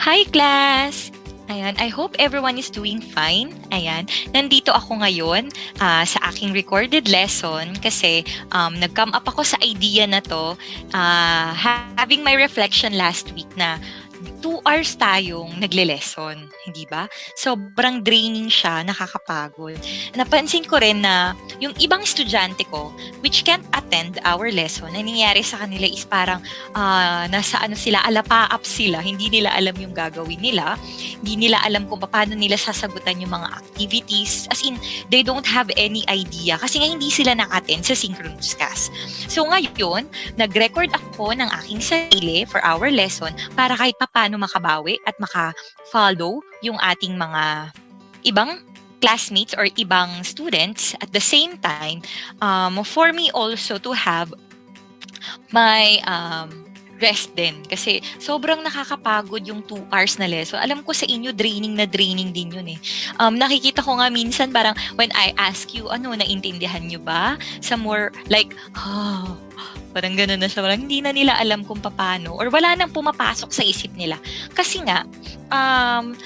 Hi class! Ayan, I hope everyone is doing fine. Ayan, nandito ako ngayon sa aking recorded lesson kasi nag-come up ako sa idea na to having my reflection last week na 2 hours tayong nagle-lesson, hindi ba? Sobrang draining siya, nakakapagod. Napansin ko rin na yung ibang estudyante ko, which can't attend our lesson, ang nangyayari sa kanila is parang nasa sila, alapaap sila, hindi nila alam yung gagawin nila, hindi nila alam kung paano nila sasagutan yung mga activities, as in, they don't have any idea kasi nga hindi sila naka-attend sa synchronous class. So ngayon, nag-record ako ng aking sarili for our lesson para kahit paano makabawi at maka-follow yung ating mga ibang classmates or ibang students at the same time for me also to have my rest din kasi sobrang nakakapagod yung 2 hours na lesson. Alam ko sa inyo draining din yun eh. Nakikita ko nga minsan parang when I ask you naintindihan nyo ba? Some more like parang gano'n na siya. Parang hindi na nila alam kung paano or wala nang pumapasok sa isip nila. Kasi nga,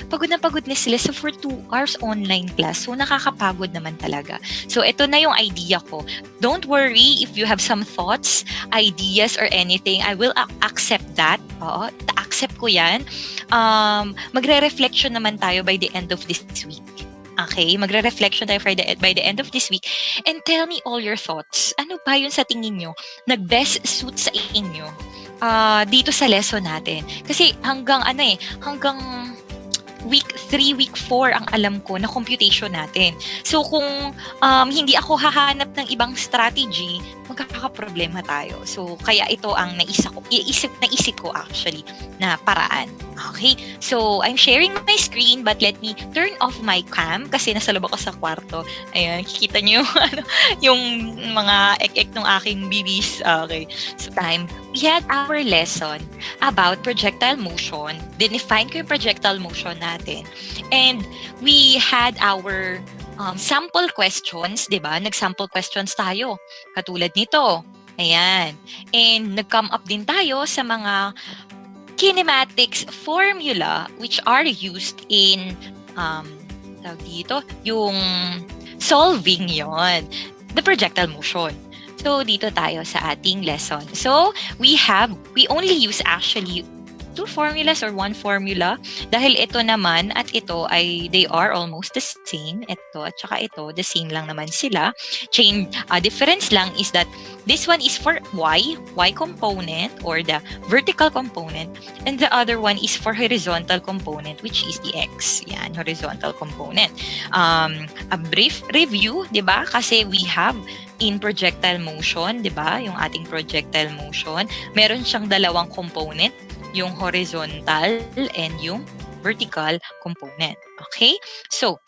pagod na sila sa for 2 hours online class. So, nakakapagod naman talaga. So, ito na yung idea ko. Don't worry if you have some thoughts, ideas, or anything. I will accept that. Oo, accept ko yan. Magre-reflection naman tayo by the end of this week. Okay, magre-reflection tayo by the end of this week. And tell me all your thoughts. Ano ba yun sa tingin nyo nag-best suit sa inyo dito sa lesson natin? Kasi hanggang week 3, week 4 ang alam ko na computation natin. So kung hindi ako hahanap ng ibang strategy, magkakaproblema tayo. So kaya ito ang naisip ko actually na paraan. Okay? So I'm sharing my screen but let me turn off my cam kasi nasa loob ako sa kwarto. Ayan, kikita niyo yung mga ek-ek ng aking bibis. Okay. So we had our lesson about projectile motion. Define ko yung projectile motion natin. And we had our sample questions, di ba? Nag-sample questions tayo. Katulad nito. Ayan. And nag-come up din tayo sa mga kinematics formula which are used in yung solving yon, the projectile motion. So, dito tayo sa ating lesson. So, we only use actually 2 formulas or 1 formula dahil ito naman at ito they are almost the same. Ito at saka ito, the same lang naman sila. Difference lang is that this one is for y component or the vertical component, and the other one is for horizontal component which is the x. Yan, horizontal component. A brief review, 'di ba? Kasi we have in projectile motion, 'di ba? Yung ating projectile motion, meron siyang dalawang component, yung horizontal and yung vertical component. Okay? So,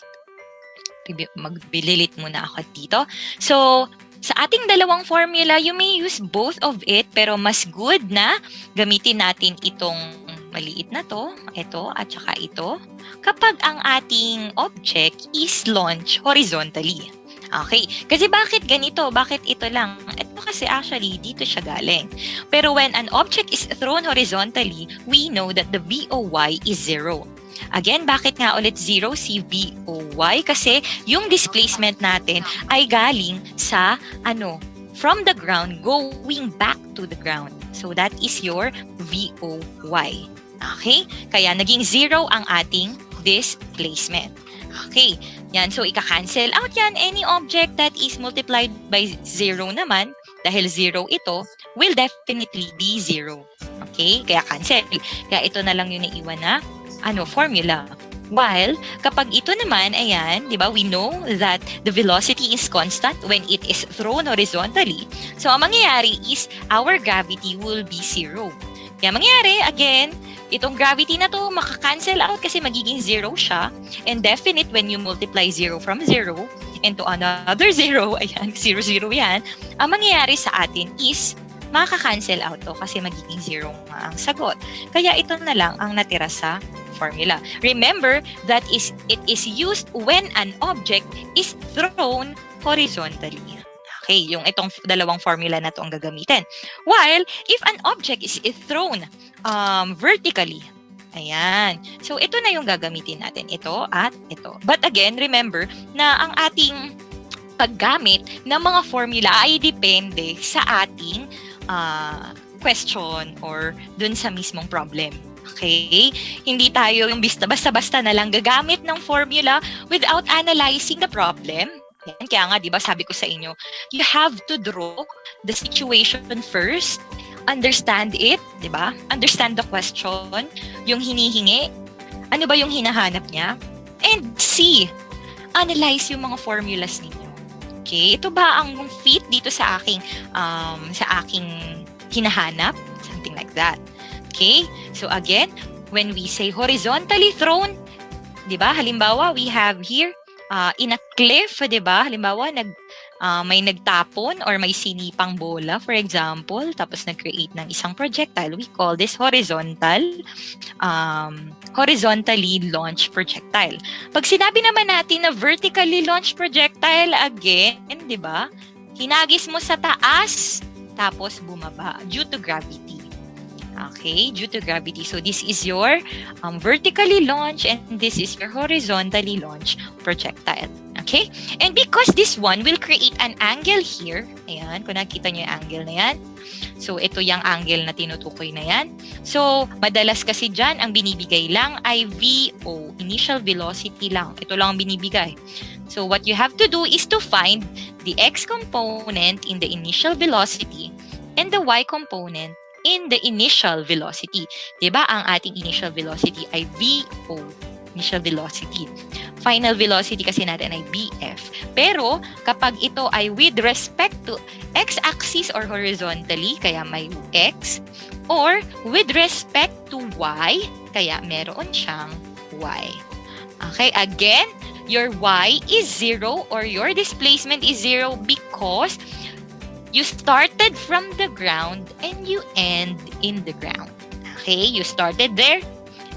magbililit muna ako dito. So, sa ating dalawang formula, you may use both of it, pero mas good na gamitin natin itong maliit na to, ito, at saka ito, kapag ang ating object is launched horizontally. Okay. Kasi bakit ganito? Bakit ito lang? Ito kasi actually, dito siya galing. Pero when an object is thrown horizontally, we know that the VOY is 0. Again, bakit nga ulit 0 si VOY? Kasi yung displacement natin ay galing sa from the ground going back to the ground. So that is your VOY. Okay? Kaya naging 0 ang ating displacement. Okay. Yan. So, ika-cancel out yan. Any object that is multiplied by 0 naman, dahil 0 ito, will definitely be 0. Okay? Kaya cancel. Kaya ito na lang yung naiwan na formula. While, kapag ito naman, ayan, di ba, we know that the velocity is constant when it is thrown horizontally. So, ang mangyayari is our gravity will be 0. Kaya mangyayari, again, itong gravity na to maka-cancel out kasi magiging 0 siya. And definite when you multiply 0 from 0 into another 0, ayan, 0, 0 yan, ang mangyayari sa atin is makaka-cancel out to kasi magiging 0 nga ang sagot. Kaya ito na lang ang natira sa formula. Remember that it is used when an object is thrown horizontally. Okay, yung itong dalawang formula na to ang gagamitin. While if an object is thrown vertically, Ayan. So, ito na yung gagamitin natin. Ito at ito. But again, remember na ang ating paggamit ng mga formula ay depende sa ating question or dun sa mismong problem. Okay? Hindi tayo yung basta-basta na lang gagamit ng formula without analyzing the problem. Yan. Kaya nga, di ba, sabi ko sa inyo, you have to draw the situation first, understand it, di ba? Understand the question, yung hinihingi, ano ba yung hinahanap niya, and see, analyze yung mga formulas ninyo. Okay? Ito ba ang fit dito sa aking hinahanap? Something like that. Okay? So again, when we say horizontally thrown, di ba? Halimbawa, we have here in a cliff, di ba? Halimbawa, may nagtapon or may sinipang bola, for example, tapos nag-create ng isang projectile. We call this horizontally launched projectile. Pag sinabi naman natin na vertically launched projectile, again, di ba? Hinagis mo sa taas, tapos bumaba due to gravity. Okay, due to gravity. So this is your vertically launched and this is your horizontally launched projectile. Okay? And because this one will create an angle here, ayan, kung nakita nyo yung angle na yan, so ito yung angle na tinutukoy na yan. So, madalas kasi dyan, ang binibigay lang ay VO, initial velocity lang. Ito lang ang binibigay. So, what you have to do is to find the X component in the initial velocity and the Y component in the initial velocity. Diba? Ang ating initial velocity ay VO, initial velocity. Final velocity kasi natin ay BF. Pero, kapag ito ay with respect to x-axis or horizontally, kaya may x, or with respect to y, kaya meron siyang y. Okay, again, your y is 0 or your displacement is 0 because you started from the ground and you end in the ground. Okay, you started there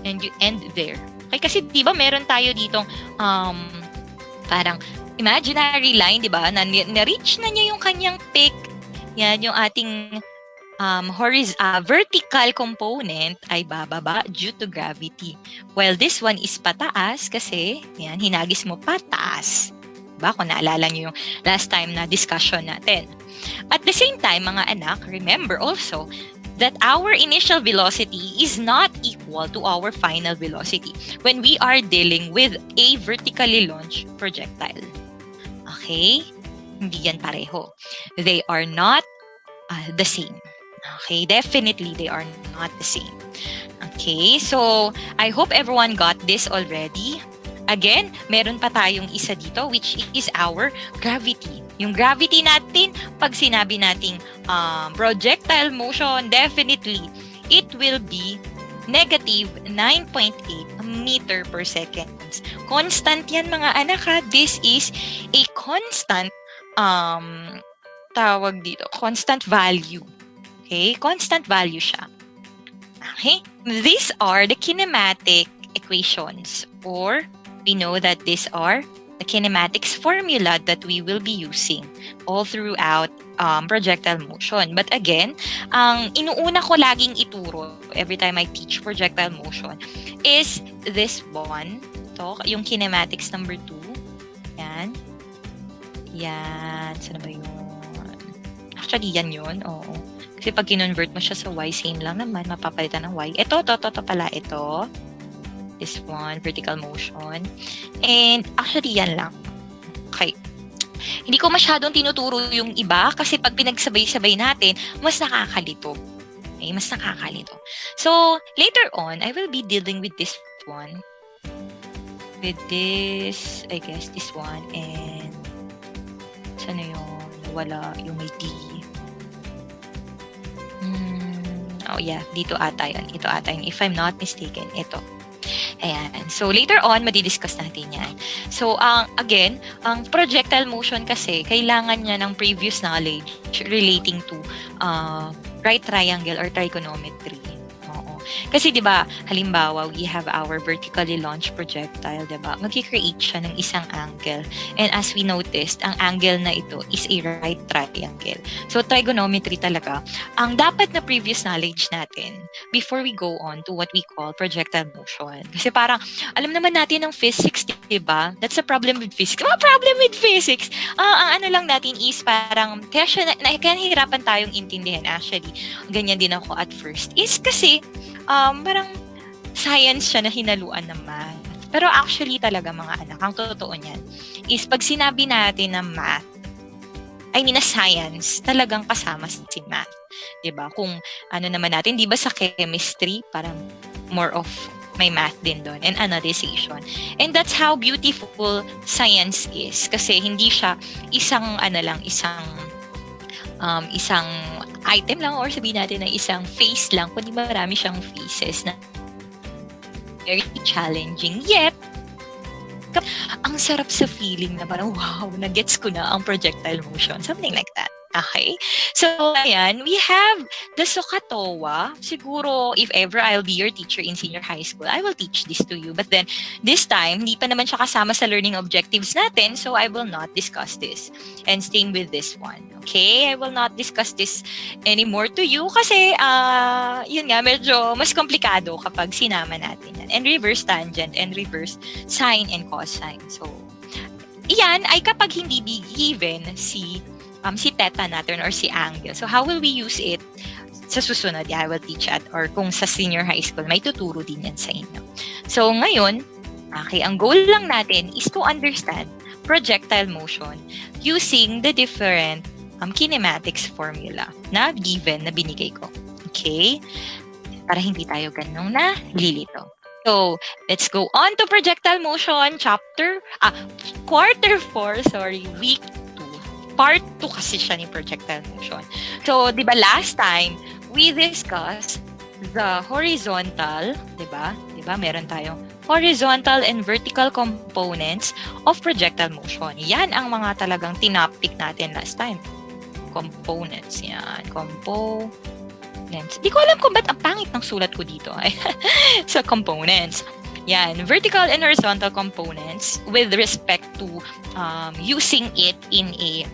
and you end there. Okay, kasi di ba meron tayo ditong parang imaginary line, di ba? Na-reach na niya yung kanyang peak. Yan, yung ating vertical component ay bababa due to gravity. While this one is pataas kasi, yan, hinagis mo pataas. Diba? Kung naalala niyo yung last time na discussion natin. At the same time, mga anak, remember also that our initial velocity is not equal to our final velocity when we are dealing with a vertically launched projectile. Okay? Hindi yan pareho. They are not the same. Okay? Definitely, they are not the same. Okay? So, I hope everyone got this already. Again, meron pa tayong isa dito which is our gravity. Yung gravity natin, pag sinabi nating projectile motion, definitely, it will be negative 9.8 meter per second. Constant yan mga anak ha. This is a constant, tawag dito, constant value. Okay? Constant value siya. Okay? These are the kinematic equations or we know that these are the kinematics formula that we will be using all throughout projectile motion. But again, ang inuuna ko laging ituro every time I teach projectile motion is this one. Ito, yung kinematics number 2. Yan. Yan. Saan ba yun? Actually, yan yun. Oo. Kasi pag kinonvert mo siya sa y, same lang naman. Mapapalitan ng y. Ito pala. Ito. This one, vertical motion. And actually, yan lang. Okay. Hindi ko masyadong tinuturo yung iba kasi pag pinagsabay-sabay natin, mas nakakalito. Okay? Mas nakakalito. So, later on, I will be dealing with this one. With this, I guess, this one. And, sana yun? Wala, yung may D. Oh yeah, dito ata yun. Ito ata yun. If I'm not mistaken, ito. Ayan. So, later on, madidiscuss natin yan. So, again, ang projectile motion kasi, kailangan niya ng previous knowledge relating to right triangle or trigonometry. Oo. Kasi 'di ba, halimbawa, we have our vertically launched projectile, 'di ba? Magki-create siya ng isang angle. And as we noticed, ang angle na ito is a right triangle. So trigonometry talaga ang dapat na previous knowledge natin before we go on to what we call projectile motion. Kasi parang alam naman natin ng physics, 'di ba? That's a problem with physics. Problem with physics. Ang ano lang natin is parang kaya siya kaya nahihirapan tayong intindihan actually. Ganyan din ako at first. Is kasi parang science siya na hinaluan ng math. Pero actually talaga mga anak, ang totoo niyan is pag sinabi natin na math, na science, talagang kasama si math. 'Di ba? Kung ano naman natin, 'di ba sa chemistry, parang more of may math din doon and analyzation. And that's how beautiful science is. Kasi hindi siya isang isang item lang or sabihin natin na isang face lang, kundi marami siyang faces na very challenging. Yet, ang sarap sa feeling na parang, wow, na-gets ko na ang projectile motion. Something like that. Okay? So, ayan, we have the Sokatowa. Siguro, if ever I'll be your teacher in senior high school, I will teach this to you. But then, this time, hindi pa naman siya kasama sa learning objectives natin, so I will not discuss this. And staying with this one. Okay? I will not discuss this anymore to you kasi, yun nga, medyo mas komplikado kapag sinama natin yan. And reverse tangent and reverse sine and cosine. So, iyan ay kapag hindi given si theta natin or si angle. So, how will we use it? Sa susunod, I will teach at or kung sa senior high school, may tuturo din yan sa inyo. So, ngayon, ang goal lang natin is to understand projectile motion using the different kinematics formula na given na binigay ko. Okay? Para hindi tayo ganong nalilito. So, let's go on to projectile motion quarter 4, week 2. Part 2 kasi siya ni projectile motion. So, di ba last time, we discussed the horizontal, di ba? Di ba? Meron tayong horizontal and vertical components of projectile motion. Yan ang mga talagang tinapik natin last time. Components, yan. Components. Di ko alam kung ba't ang pangit ng sulat ko dito. Sa components. Yan. Vertical and horizontal components with respect to using it in a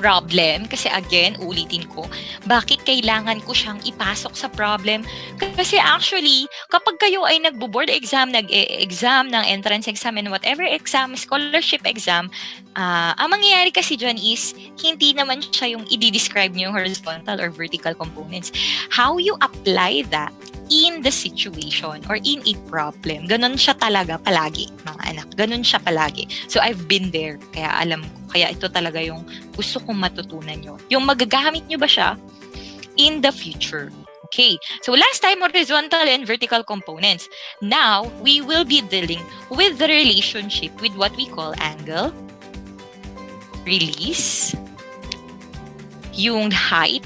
problem. Kasi again, ulitin ko, bakit kailangan ko siyang ipasok sa problem? Kasi actually, kapag kayo ay nagbo-board exam, nag-exam ng entrance exam and whatever exam, scholarship exam, ang mangyayari kasi dyan is, hindi naman siya yung i-describe niyo yung horizontal or vertical components. How you apply that in the situation or in a problem. Ganon siya talaga palagi, mga anak. Ganon siya palagi. So, I've been there. Kaya alam ko. Kaya ito talaga yung gusto kong matutunan nyo. Yung magagamit nyo ba siya in the future. Okay. So, last time, horizontal and vertical components. Now, we will be dealing with the relationship with what we call angle, release, yung height,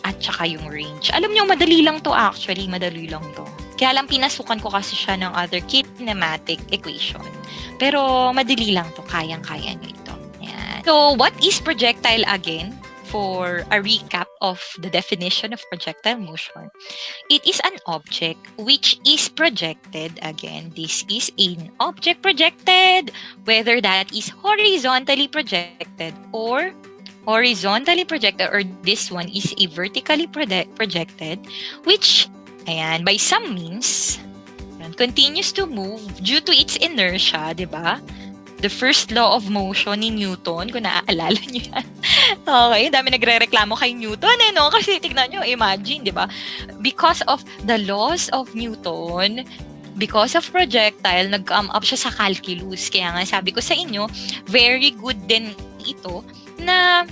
at saka yung range. Alam niyo, madali lang to actually. Madali lang to. Kaya lang pinasukan ko kasi siya ng other kinematic equation. Pero madali lang to. Kayang-kaya niyo ito. Ayan. So, what is projectile again? For a recap of the definition of projectile motion, it is an object which is projected. Again, this is an object projected, whether that is horizontally projected or this one is a vertically projected, which, by some means, continues to move due to its inertia, di ba? The first law of motion ni Newton, kung naaalala niyo yan. Okay, dami nagre-reklamo kay Newton, no? Kasi tignan nyo, imagine, di ba? Because of the laws of Newton, because of projectile, nag-come up siya sa calculus. Kaya nga sabi ko sa inyo, very good din ito na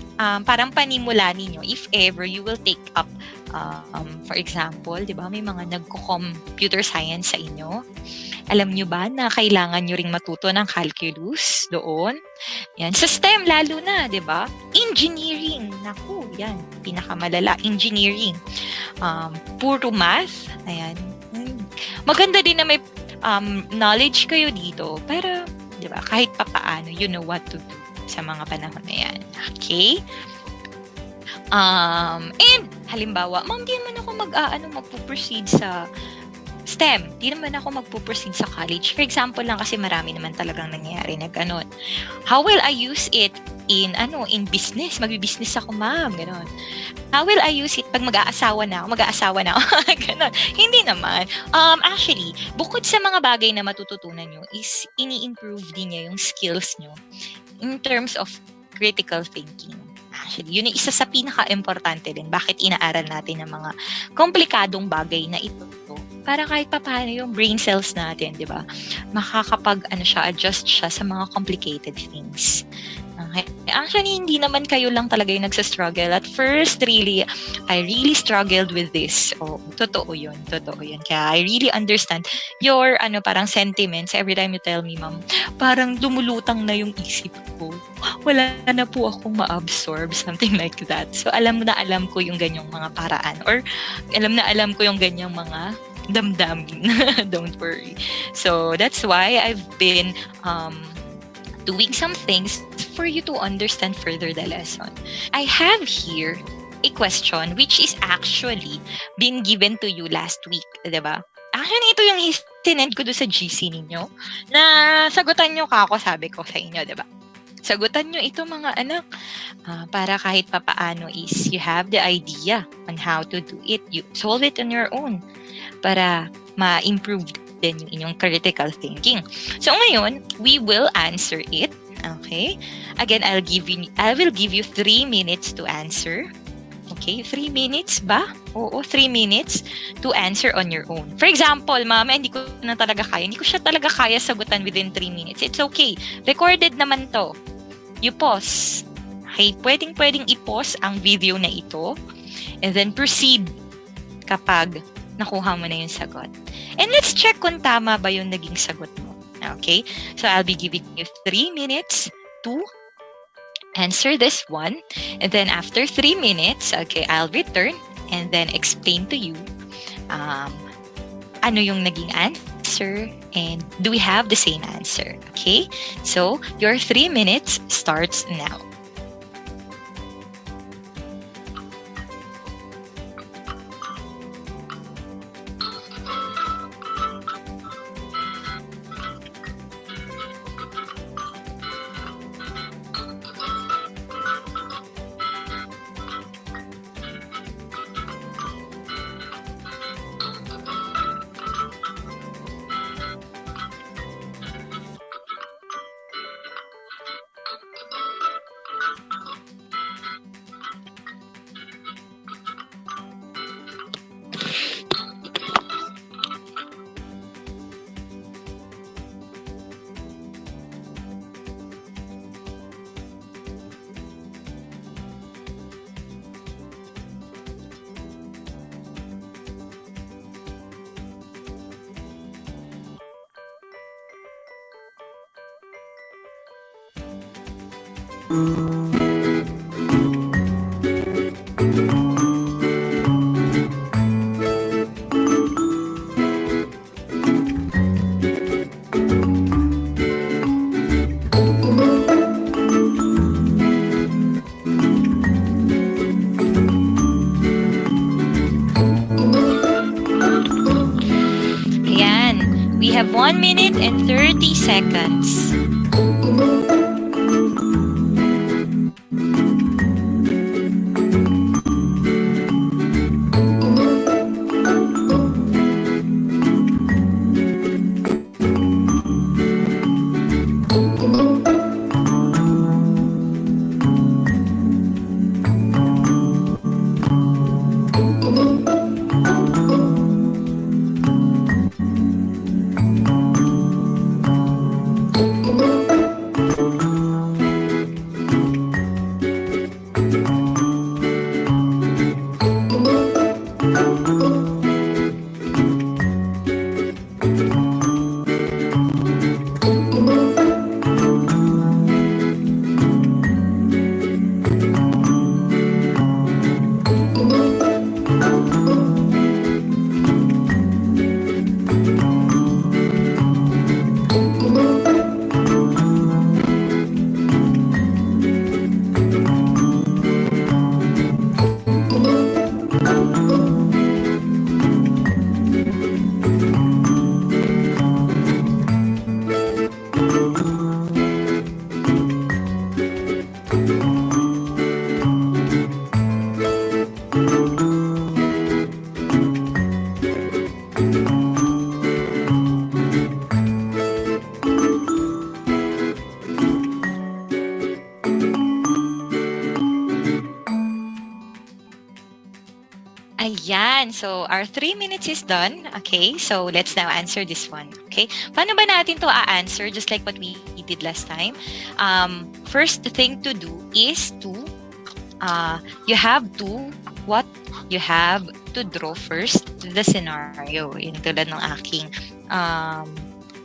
parang panimula ninyo if ever you will take up for example, 'di ba, may mga nagko-computer science sa inyo. Alam niyo ba na kailangan niyo ring matuto ng calculus doon? Yan, sa STEM lalo na, 'di ba? Engineering, naku, yan, pinakamalala, engineering. Puro math, ayan. Maganda din na may knowledge kayo dito, pero 'di ba, kahit papaano, you know what to do sa mga panahon na yan. Okay? And halimbawa, ma'am, di naman ako magpo-proceed sa STEM. Di naman ako magpo-proceed sa college. For example lang, kasi marami naman talagang nangyayari na ganon. How will I use it in business? Magbi-business ako, ma'am. Ganon. How will I use it pag mag-aasawa na ako? Ganon. Hindi naman. Actually, bukod sa mga bagay na matututunan nyo, is ini-improve din niya yung skills nyo in terms of critical thinking. Actually, yun yung isa sa pinaka-importante din. Bakit inaaral natin ng mga komplikadong bagay na ito? Para kahit papaano yung brain cells natin, di ba? Adjust siya sa mga complicated things. Okay. Actually, hindi naman kayo lang talaga yung nagsa-struggle. At first, I really struggled with this. Totoo yun. Kaya I really understand your, parang sentiments every time you tell me, ma'am, parang lumulutang na yung isip ko. Wala na po akong ma-absorb, something like that. So, alam ko yung ganyang mga paraan. Or, alam ko yung ganyang mga damdamin. Don't worry. So, that's why I've been doing some things for you to understand further the lesson. I have here a question which is actually been given to you last week, diba? Actually, ito yung sinend ko doon sa GC ninyo na sagutan nyo ako, sabi ko sa inyo, diba? Sagutan nyo ito, mga anak, para kahit papaano is you have the idea on how to do it. You solve it on your own para ma-improve din yung inyong critical thinking. So ngayon, we will answer it. Okay? Again, I will give you 3 minutes to answer. Okay? 3 minutes ba? Oo, 3 minutes to answer on your own. For example, mama, hindi ko na talaga kaya. Hindi ko siya talaga kaya sagutan within 3 minutes. It's okay. Recorded naman to. You pause. Okay? Pwedeng i-pause ang video na ito and then proceed kapag nakuha mo na yung sagot. And let's check kung tama ba yung naging sagot mo. Okay? So, I'll be giving you 3 minutes to answer this one. And then, after 3 minutes, okay, I'll return and then explain to you ano yung naging answer and do we have the same answer. Okay? So, your 3 minutes starts now. Ayan, we have 1 minute and 30 seconds. Ayan, so our 3 minutes is done. Okay, so let's now answer this one. Okay, paano ba natin to a-answer just like what we did last time? First thing to do is to, you have to draw first the scenario. Yung tulad ng aking,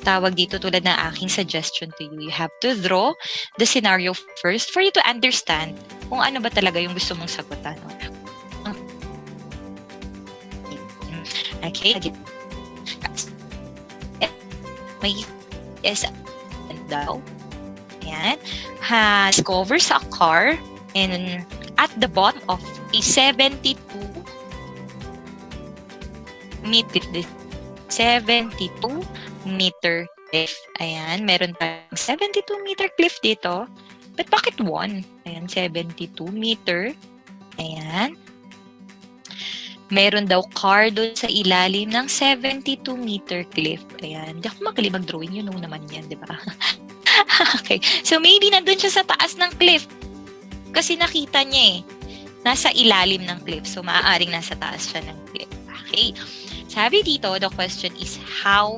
tawag dito tulad ng aking suggestion to you. You have to draw the scenario first for you to understand kung ano ba talaga yung gusto mong sagutan. Okay. May daw. Ayan. Has covers a car and at the bottom of a 72 meter cliff. Ayan. Meron tayong 72 meter cliff dito. But bakit 1? Ayan. 72 meter. Ayan. Meron daw car doon sa ilalim ng 72 meter cliff. Ayan. Hindi ako magaling mag-drawing. You know naman yan, di ba? Okay. So, maybe nandun siya sa taas ng cliff. Kasi nakita niya nasa ilalim ng cliff. So, maaaring nasa taas siya ng cliff. Okay. Sabi dito, the question is, how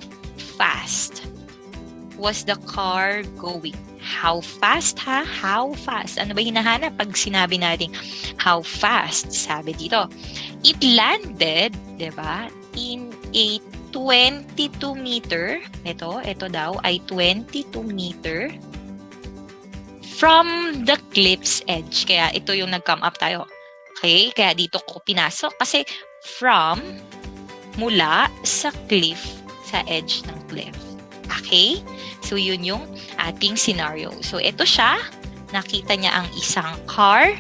fast was the car going? How fast, ha? How fast? Ano ba hinahanap pag sinabi natin how fast? Sabi dito, it landed, diba, in a 22 meter. Ito daw ay 22 meter from the cliff's edge. Kaya ito yung nag-come up tayo. Okay? Kaya dito ko pinasok kasi from, mula sa cliff, sa edge ng cliff. Okay? So, yun yung ating scenario. So, ito siya. Nakita niya ang isang car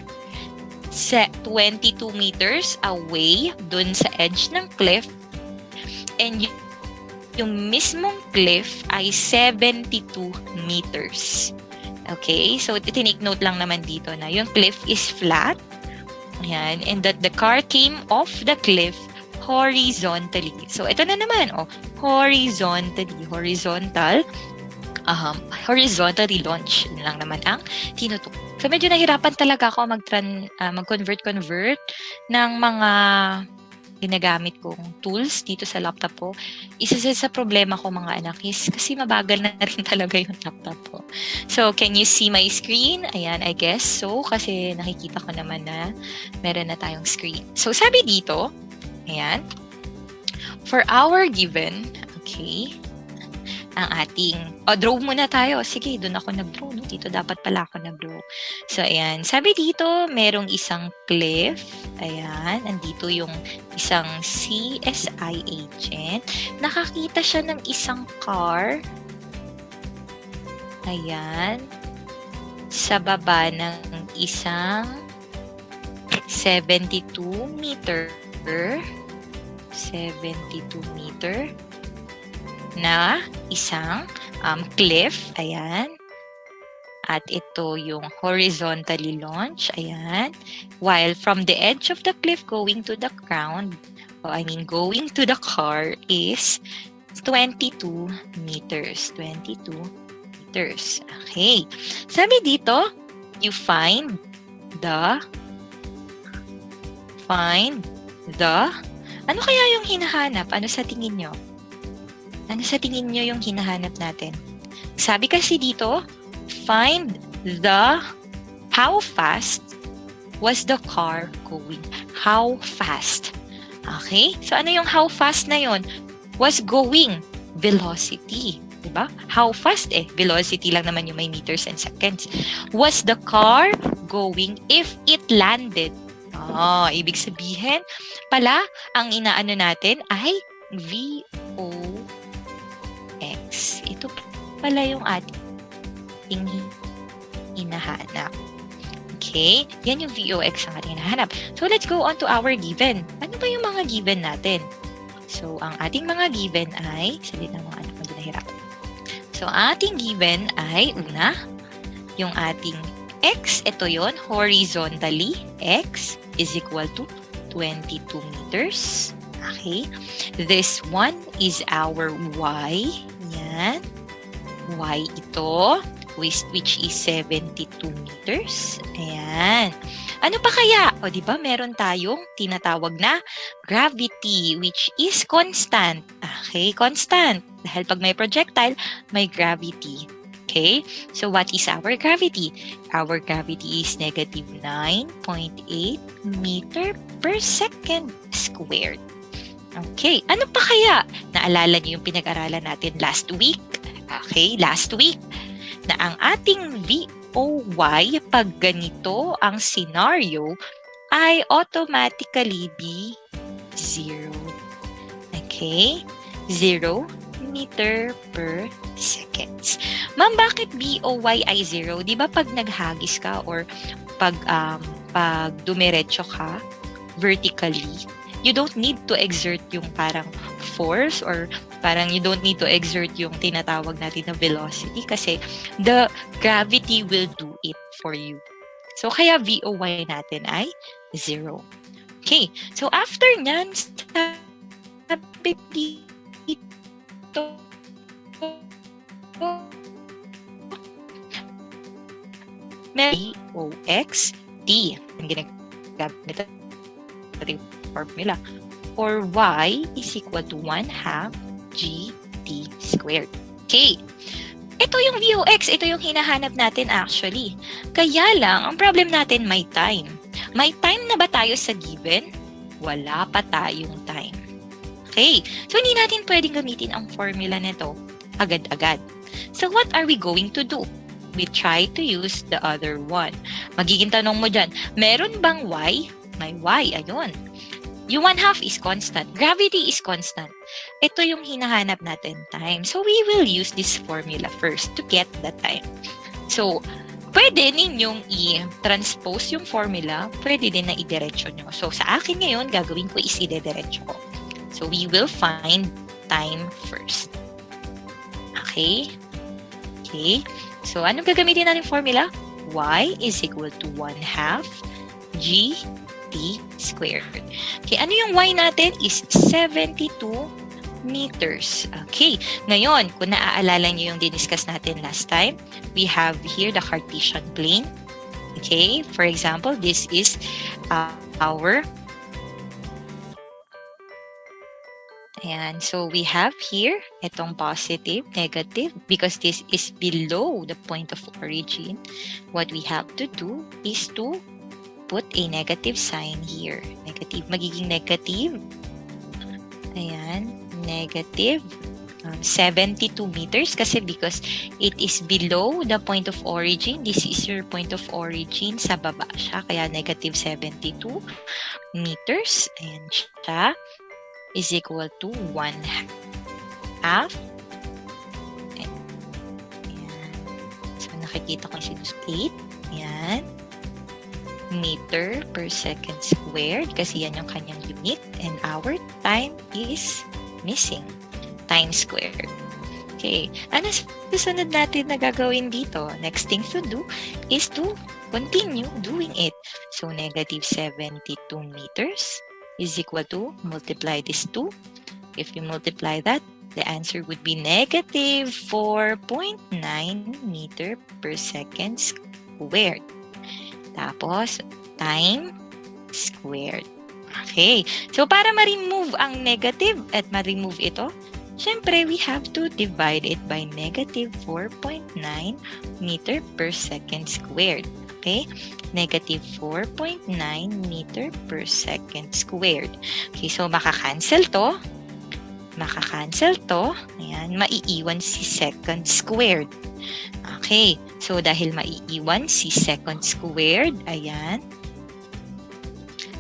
22 meters away dun sa edge ng cliff. And yung mismong cliff ay 72 meters. Okay? So, tinake note lang naman dito na yung cliff is flat. Ayan. And that the car came off the cliff horizontally. So, ito na naman. Horizontally launch. Yun lang naman ang tinutukoy. So, medyo nahirapan talaga ako mag-convert ng mga ginagamit kong tools dito sa laptop ko. Isa sa problema ko mga anak is kasi mabagal na rin talaga yung laptop ko. So, can you see my screen? Ayan, I guess so. Kasi nakikita ko naman na meron na tayong screen. So, sabi dito, ayan, for our given, okay, ang ating, draw muna tayo. Sige, doon ako nag-draw. No? Dito dapat pala ako nag-draw. So, ayan. Sabi dito, merong isang cliff. Ayan. Andito yung isang CSI agent. Nakakita siya ng isang car. Ayan. Sa baba ng isang 72 meter. 72 meter na isang cliff. Ayan. At ito yung horizontally launch. Ayan. While from the edge of the cliff going to the ground, going to the car is 22 meters. 22 meters. Okay. Sabi dito, you find the ano kaya yung hinahanap? Ano sa tingin nyo? Ano sa tingin nyo yung hinahanap natin? Sabi kasi dito, find how fast was the car going? How fast? Okay? So, ano yung how fast na yun? Was going. Velocity. Diba? How fast velocity lang naman yung may meters and seconds. Was the car going if it landed? Ibig sabihin, pala, ang inaano natin ay VOX. Ito pala yung ating hinahanap. Okay? Yan yung VOX ang ating hinahanap. So, let's go on to our given. Ano ba yung mga given natin? So, ang ating mga given ay, salit na mga anak na binahirapan. So, ating given ay, una, yung ating X, ito yon horizontally, X is equal to 22 meters. Okay. This one is our Y. Yan. Y ito, which is 72 meters. Ayan. Ano pa kaya? O di ba meron tayong tinatawag na gravity, which is constant. Okay, constant. Dahil pag may projectile, may gravity. Okay, so what is our gravity? Our gravity is negative 9.8 meter per second squared. Okay, ano pa kaya? Naalala niyo yung pinag-aralan natin last week? Okay, last week na ang ating VOY pag ganito ang scenario ay automatically be 0. Okay? 0 meter per seconds. Ma'am, bakit VOY ay 0? Di ba pag naghagis ka or pag dumiretso ka vertically, you don't need to exert yung parang force or parang you don't need to exert yung tinatawag natin na velocity kasi the gravity will do it for you. So, kaya VOY natin ay 0. Okay. So, after nyan, sabi dito, may VOXT. Ang ginagamit natin formula. Or y is equal to 1/2 gt squared. Okay. Ito yung VOX. Ito yung hinahanap natin actually. Kaya lang, ang problem natin may time. May time na ba tayo sa given? Wala pa tayong time. Okay. So, hindi natin pwedeng gamitin ang formula nito agad-agad. So, what are we going to do? We try to use the other one. Magiging tanong mo dyan, meron bang y? May y. Ayun. Yung 1/2 is constant. Gravity is constant. Ito yung hinahanap natin, time. So, we will use this formula first to get the time. So, pwede ninyong i-transpose yung formula, pwede din na i-diretso nyo. So, sa akin ngayon, gagawin ko is i-diretso ko. So, we will find time first. Okay? Okay. So, anong gagamitin natin formula? Y is equal to 1/2 gt squared. Okay, ano yung y natin is 72 meters. Okay, ngayon, kung naaalala nyo yung diniscuss natin last time, we have here the Cartesian plane. Okay, for example, this is our Ayan, so we have here itong positive, negative, because this is below the point of origin. What we have to do is to put a negative sign here. Negative, magiging negative. Ayan, negative 72 meters kasi because it is below the point of origin. This is your point of origin. Sa baba siya, kaya negative 72 meters. Ayan siya. Is equal to 1/2. Ayan. So, nakikita ko yung sinus 8. Ayan. Meter per second squared kasi yan yung kanyang unit. And our time is missing. Time squared. Okay. Ano susunod natin na gagawin dito? Next thing to do is to continue doing it. So, negative 72 meters is equal to, multiply this 2. If you multiply that, the answer would be negative 4.9 meter per second squared. Tapos, time squared. Okay. So, para ma-remove ang negative at ma-remove ito, syempre, we have to divide it by negative 4.9 meter per second squared. Okay? Negative 4.9 meter per second squared. Okay, so makakancel to. Makakancel to. Ayan, maiiwan si second squared. Okay, so dahil maiiwan si second squared, ayan,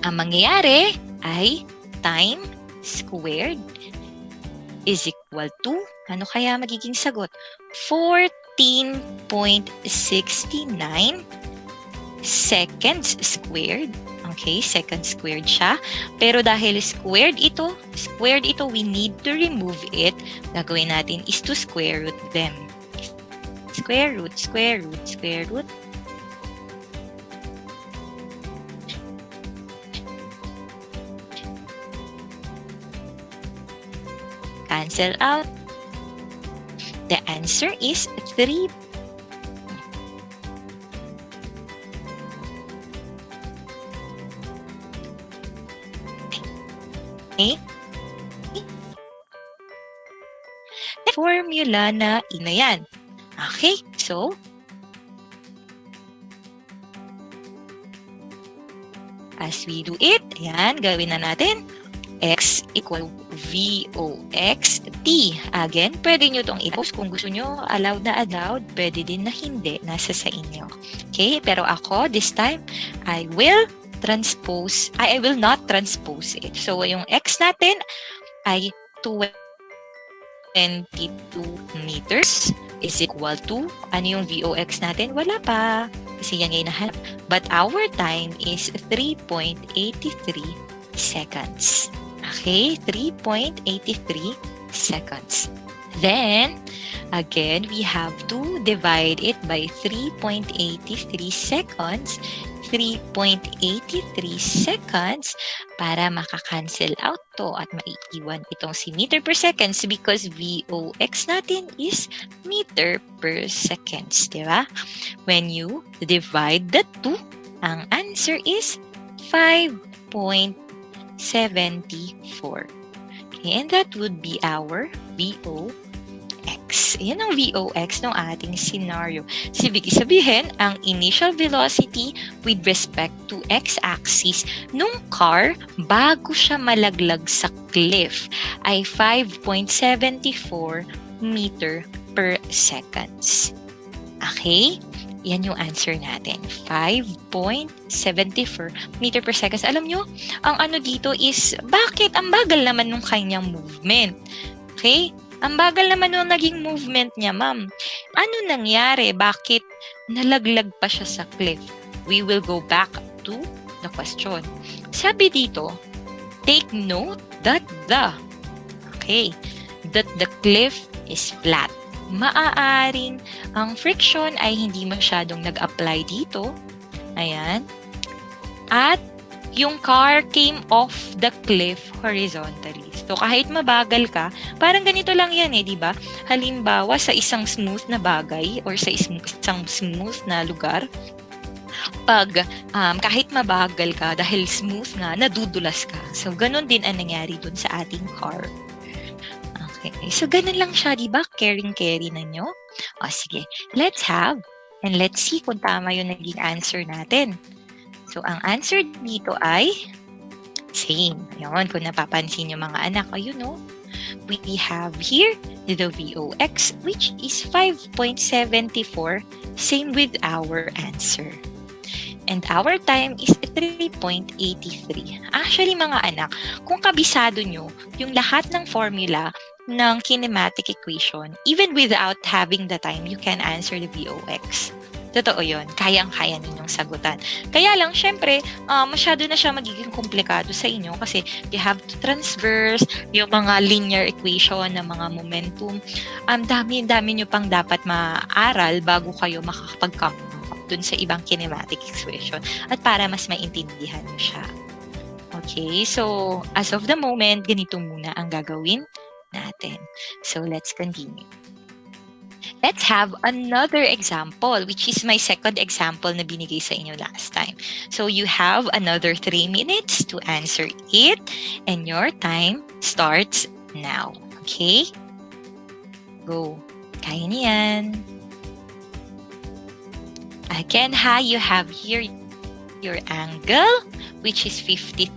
ang mangyayari ay time squared is equal to, ano kaya magiging sagot? 14.69 seconds squared. Okay, second squared siya. Pero dahil squared ito, we need to remove it. Gagawin natin is to square root them. Square root, square root, square root. Cancel out. The answer is 3. Okay? Formula na yan. Okay, so as we do it, ayan, gawin na natin. X equal VOX T. Again, pwede nyo itong i-post kung gusto nyo. Allowed na allowed. Pwede din na hindi. Nasa sa inyo. Okay? Pero ako, this time, I will not transpose it. So, yung X natin ay 22 meters is equal to, ano yung VOX natin? Wala pa. Kasi yan ngayon nahanap. But our time is 3.83 seconds. Okay, 3.83 seconds. Then, again, we have to divide it by 3.83 seconds. 3.83 seconds para makakancel out to at maiiwan itong si meter per seconds because VOX natin is meter per seconds, di ba? When you divide the two, ang answer is 5.74. Okay, and that would be our VOX. Yan ang VOX ng ating scenario. Sabihin, ang initial velocity with respect to x-axis nung car bago siya malaglag sa cliff ay 5.74 meter per seconds. Okay? Yan yung answer natin. 5.74 meter per seconds. Alam nyo, ang ano dito is, bakit ang bagal naman nung kanyang movement? Okay? Ang bagal naman nung naging movement niya, ma'am. Ano nangyari? Bakit nalaglag pa siya sa cliff? We will go back to the question. Sabi dito, take note that the cliff is flat. Maaaring ang friction ay hindi masyadong nag-apply dito. Ayan. At yung car came off the cliff horizontally. So kahit mabagal ka, parang ganito lang yan di ba? Halimbawa sa isang smooth na bagay or sa isang smooth na lugar, pag kahit mabagal ka dahil smooth nga, nadudulas ka. So ganun din ang nangyari dun sa ating car. Okay, so ganun lang siya, di ba? Caring-carry na nyo. O sige, let's see kung tama yung naging answer natin. So, ang answer dito ay same. Ayun, kung napapansin yung mga anak, ayun no? We have here the VOX, which is 5.74, same with our answer. And our time is 3.83. Actually, mga anak, kung kabisado nyo yung lahat ng formula ng kinematic equation, even without having the time, you can answer the VOX. Totoo yun. Kayang-kaya ninyong sagutan. Kaya lang, syempre, masyado na siya magiging komplikado sa inyo kasi you have to transverse yung mga linear equation ng mga momentum. Dami nyo pang dapat maaral bago kayo makakapag-come dun sa ibang kinematic equation at para mas maintindihan nyo siya. Okay, so as of the moment, ganito muna ang gagawin natin. So let's continue. Let's have another example, which is my second example na binigay sa inyo last time. So you have another 3 minutes to answer it, and your time starts now. Okay? Go. Kaya niyan. Again, you have here your angle, which is 53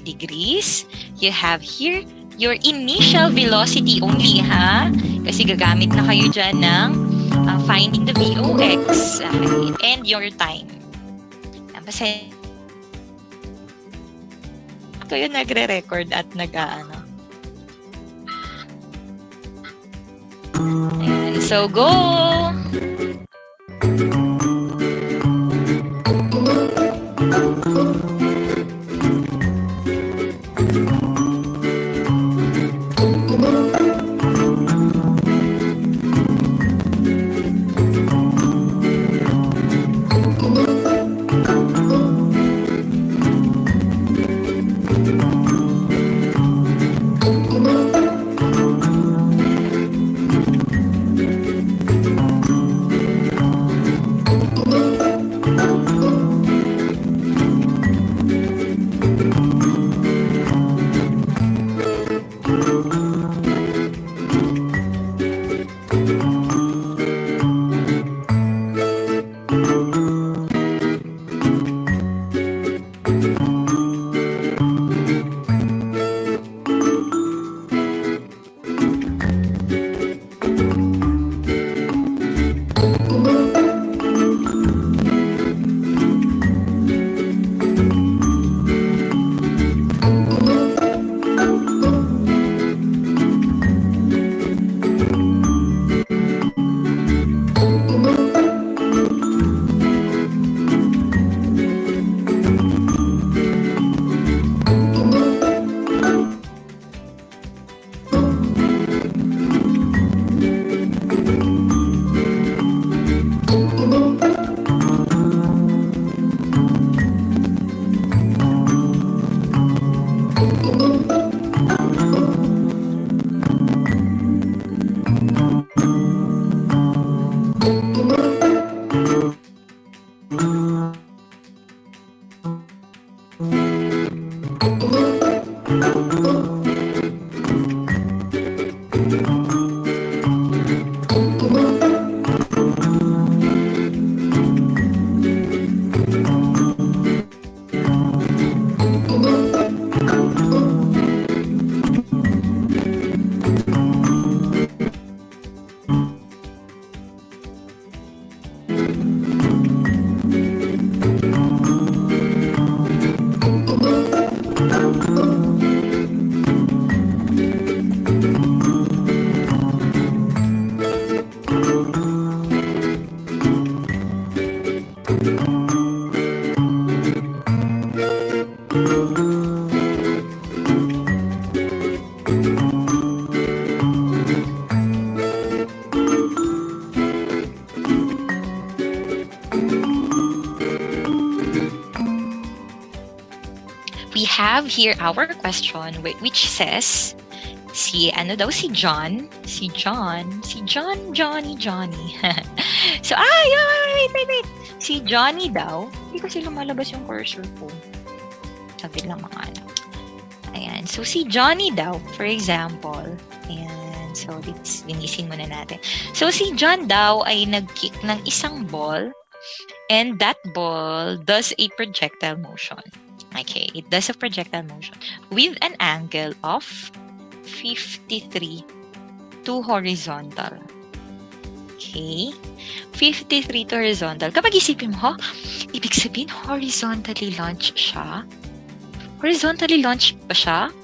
degrees. You have here your initial velocity only, Kasi gagamit na kayo dyan ng finding the VOX and your time. Kasi kayo nagre-record at nag-aano. Ayan, so go! have here our question which says, Johnny. So, wait. Si Johnny daw, hindi kasi lumalabas yung cursor ko. Sabi lang mga anak. Ayan. So, si Johnny daw, for example, ayan. So, linisin muna natin. So, si John daw ay nag-kick ng isang ball and that ball does a projectile motion. Okay, it does a projectile motion with an angle of 53 to horizontal. Okay, 53 to horizontal. Kapag isipin mo, ibig sabihin horizontally launched siya? Horizontally launched ba siya?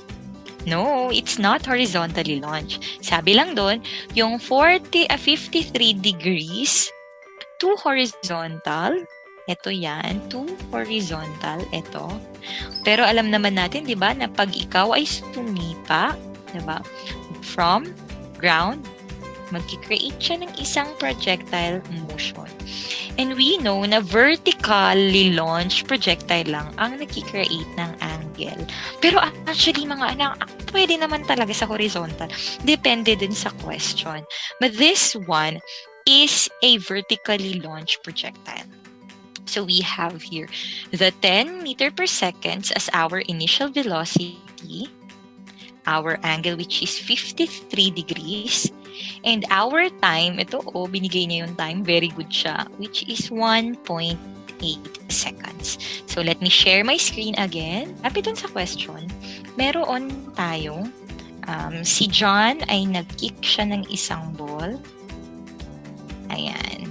No, it's not horizontally launched. Sabi lang doon, yung 53 degrees to horizontal, ito yan, to horizontal, ito. Pero alam naman natin, di ba, na pag ikaw ay sumipa, di ba, from ground, mag-create siya ng isang projectile motion. And we know na vertically launched projectile lang ang nag-create ng angle. Pero actually, mga anak, pwede naman talaga sa horizontal. Depende din sa question. But this one is a vertically launched projectile. So we have here the 10 meter per second as our initial velocity, our angle which is 53 degrees, and our time, ito binigay niya yung time, very good siya, which is 1.8 seconds. So let me share my screen again. Lapit dun sa question, meron tayong si John ay nag-kick siya ng isang ball. Ayan.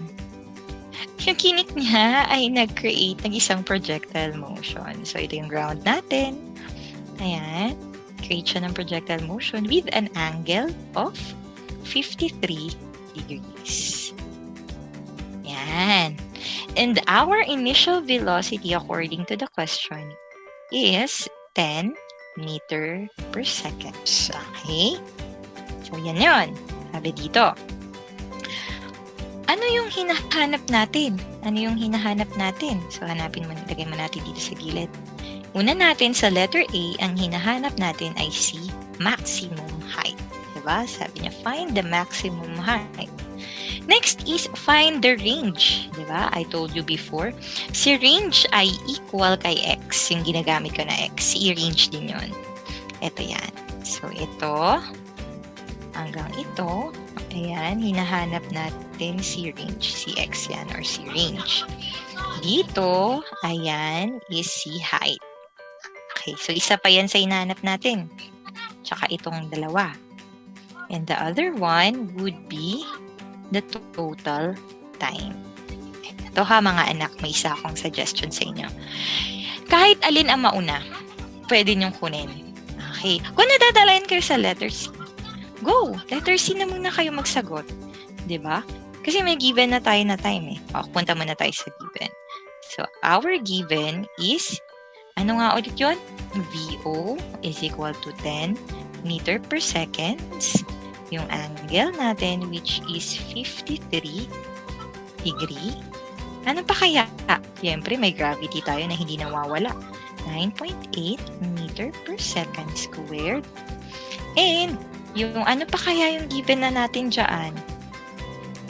Yung kinik niya ay nag-create ng isang projectile motion. So, ito yung ground natin. Ayan. Create siya ng projectile motion with an angle of 53 degrees. Ayan. And our initial velocity according to the question is 10 meter per second. Okay? So, yan yun. Sabi dito. Ano yung hinahanap natin? So, hanapin mo, lagay mo natin dito sa gilid. Una natin sa letter A, ang hinahanap natin ay si maximum height. Diba? Sabi niya, find the maximum height. Next is find the range. Diba? I told you before, si range ay equal kay x. Yung ginagamit ko na x, si range din yun. Ito yan. So, ito, hanggang ito, ayan, hinahanap natin si range. Si x yan or si range. Dito, ayan, is si height. Okay, so isa pa yan sa hinahanap natin. Tsaka itong dalawa. And the other one would be the total time. Ito ha mga anak, may isa akong suggestion sa inyo. Kahit alin ang mauna, pwede niyong kunin. Okay, kung nadadalayan kayo sa letter C, go! Letter C na muna kayo magsagot. Diba? Kasi may given na tayo na time eh. Punta muna tayo sa given. So, our given is, ano nga ulit yun? VO is equal to 10 meter per seconds. Yung angle natin, which is 53 degree. Ano pa kaya? Siyempre, may gravity tayo na hindi nawawala. 9.8 meter per second squared. And, yung ano pa kaya yung given na natin dyan?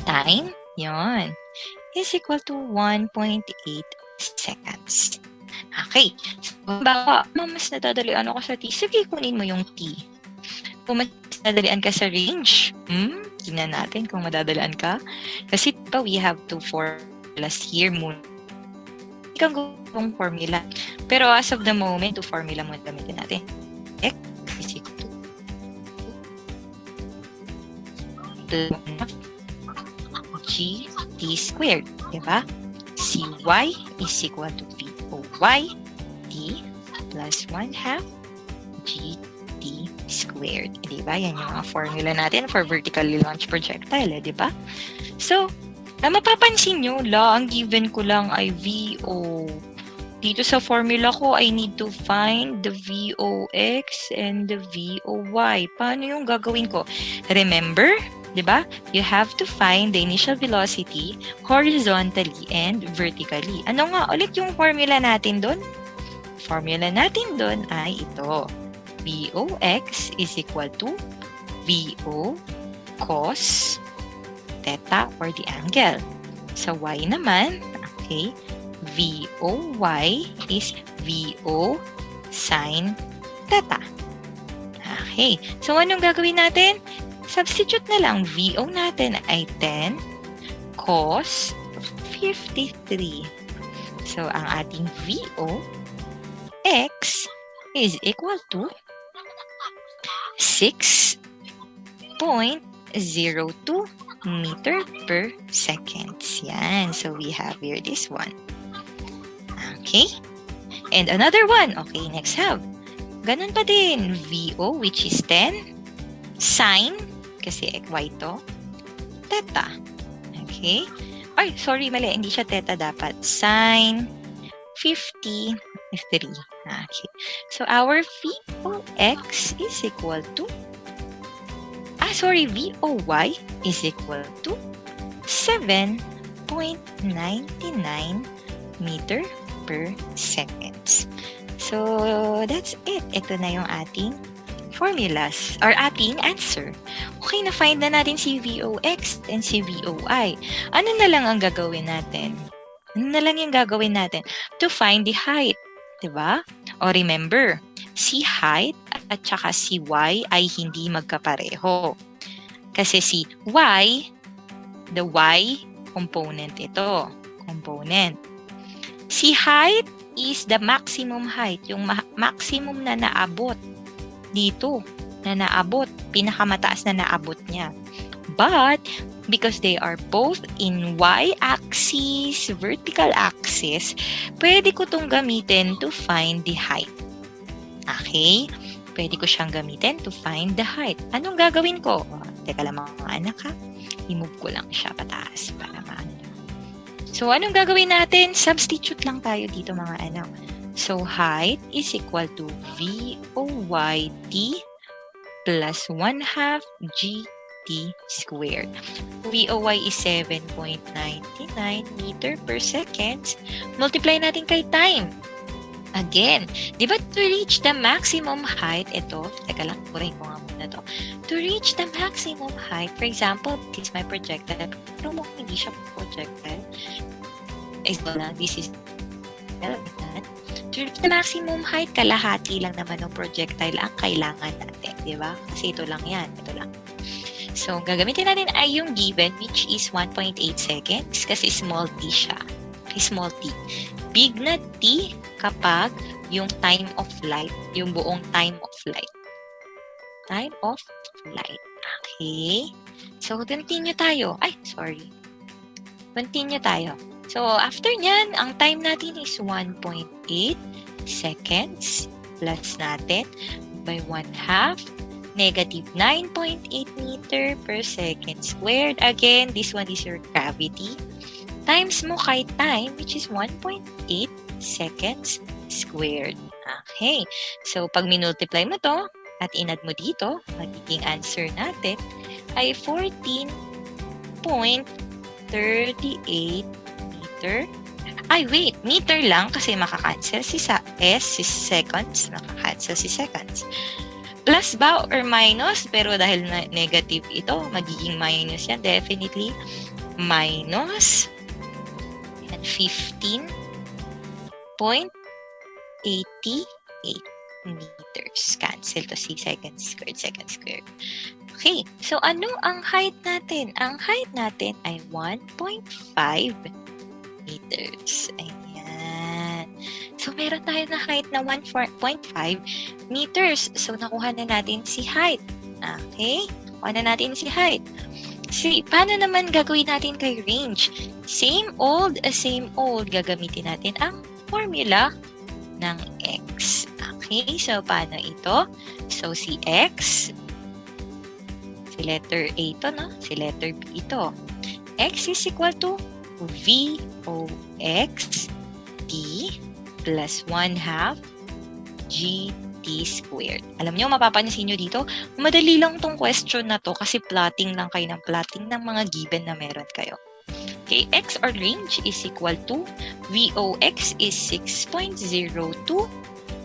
Time, yon, is equal to 1.8 seconds. Okay. So, baka, mas nadadalian ako sa T. Sige, kunin mo yung T. Kung mas nadadalian ka sa range, tingnan natin kung madadalian ka. Kasi pa, we have two formulas here muna. Ikaw gawang formula. Pero as of the moment, two formula muna gamitin natin. X is equal to GT squared, diba? CY is equal to VOY T plus 1/2 GT squared. Diba? Yan yung mga formula natin for vertically launched projectile, diba? So, mapapansin nyo, ang given ko lang ay VO. Dito sa formula ko, I need to find the VOX and the VOY. Paano yung gagawin ko? Remember, diba? You have to find the initial velocity horizontally and vertically. Ano nga ulit yung formula natin doon? formula natin doon ay ito. VOX is equal to VO cos theta or the angle. Sa Y naman, okay, VOY is VO sin theta. Okay, so anong gagawin natin? Substitute na lang. VO natin ay 10 cos 53. So, ang ating VO X is equal to 6.02 meter per seconds. Yan. So, we have here this one. Okay. And another one. Okay, next have. Ganun pa din. VO, which is 10. Sine, kasi y to. Theta. Okay. Ay, sorry, mali. Hindi siya theta dapat. Sine 53. Okay. So, our VOX is equal to VOY is equal to 7.99 meter per seconds. So, that's it. Ito na yung ating formulas or ating answer. Okay, na-find na natin si VOX and si VOI. Ano na lang ang gagawin natin? Ano na lang yung gagawin natin to find the height? Diba? O remember, si height at saka si Y ay hindi magkapareho. Kasi si Y, the Y component ito. Component. Si height is the maximum height. Yung maximum na naabot dito. Na naabot. Pinakamataas na naabot niya. But, because they are both in y-axis, vertical axis, pwede ko itong gamitin to find the height. Okay? Pwede ko siyang gamitin to find the height. Anong gagawin ko? Teka lang mga anak ha. I-move ko lang siya pataas para maano. So, anong gagawin natin? Substitute lang tayo dito mga anak. So, height is equal to VOYT plus 1/2 GT squared. VOY is 7.99 meter per seconds. Multiply natin kay time. Again, di ba to reach the maximum height, ito, teka lang, purahin ko nga muna to. To reach the maximum height, for example, this is my projectile, pero mukhang hindi siya projectile. This is to reach the maximum height, kalahati lang naman ng projectile ang kailangan natin, di ba? Kasi ito lang yan, ito lang. So, gagamitin natin ay yung given, which is 1.8 seconds, kasi small t siya. Small t. Big na t kapag yung time of light, yung buong time of light. Time of light. Okay. So, continue tayo. Ay, sorry. Continue tayo. So, after nyan, ang time natin is 1.8 seconds plus natin by 1/2 negative 9.8 meter per second squared. Again, this one is your gravity. Times mo kay time, which is 1.8 seconds squared. Okay. So, pag minultiply mo to at inad mo dito, magiging answer natin ay 14.38 meter. Ay, wait. Meter lang kasi makakancel si S, si seconds. Makakancel si seconds. Plus ba or minus? Pero dahil na negative ito, magiging minus yan. Definitely minus 15.88 meters. Cancel to si second squared. Okay, so ano ang height natin? Ang height natin ay 1.5 meters. Ayan. So, meron tayo na height na 1.5 meters. So, nakuha na natin si height. Okay? Nakuha na natin si height. Paano naman gagawin natin kay range? Same old. Gagamitin natin ang formula ng X. Okay, so paano ito? So, si X, si letter A ito, no? Si letter B ito. X is equal to VOX T plus 1/2 GT squared. Alam nyo, mapapansin nyo dito, madali lang tong question na to kasi plotting lang kayo ng plotting ng mga given na meron kayo. Okay, x or range is equal to VOX is 6.02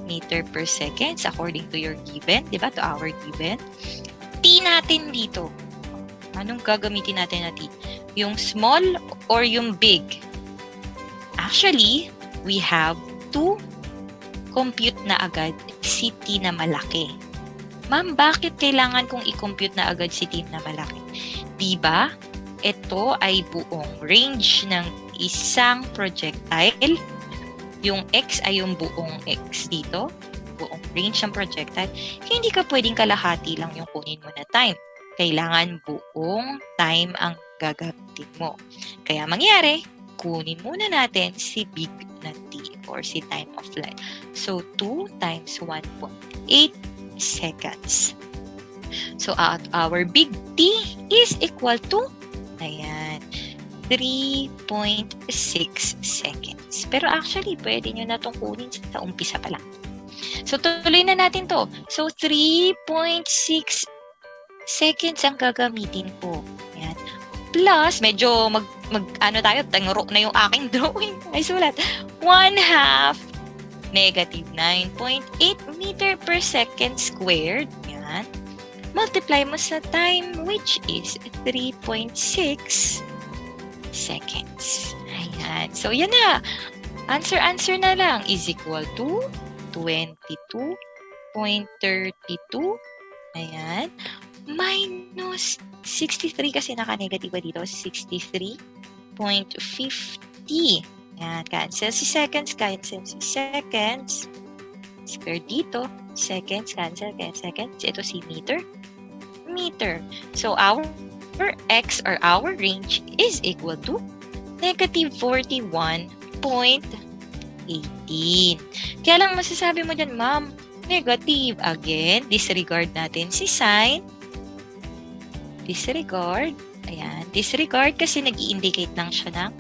meter per seconds according to your given, di ba? To our given. T natin dito. Anong gagamitin natin na T? Yung small or yung big? Actually, we have to compute na agad si T na malaki. Ma'am, bakit kailangan kong i-compute na agad si T na malaki? Diba, ito ay buong range ng isang projectile. Yung X ay yung buong X dito. Buong range ng projectile. Hindi ka pwedeng kalahati lang yung kunin mo na time. Kailangan buong time ang gagamitin mo. Kaya mangyari, kunin muna natin si big na T or si time of flight. So, 2 times 1.8 seconds. So, our big T is equal to, ayan, 3.6 seconds. Pero actually, pwede nyo na itong kunin sa umpisa pa lang. So, tuloy na natin to. So, 3.6 seconds ang gagamitin ko. Ayan. Plus, medyo tangro na yung aking drawing. Ay, sulat. 1/2 negative 9.8 meter per second squared. Yan. Multiply mo sa time, which is 3.6 seconds. Ayan. So, yan na. Answer na lang is equal to 22.32. Ayan. Minus 63 kasi naka-negative dito. 63.50. Ayan. Cancel si seconds. Square dito. Seconds. Cancel. Seconds. Ito si meter. So, our X or our range is equal to negative 41.18. Kaya lang masasabi mo dyan, ma'am, negative. Again, disregard natin si sign. Disregard. Ayan. Disregard kasi nag-i-indicate lang siya ng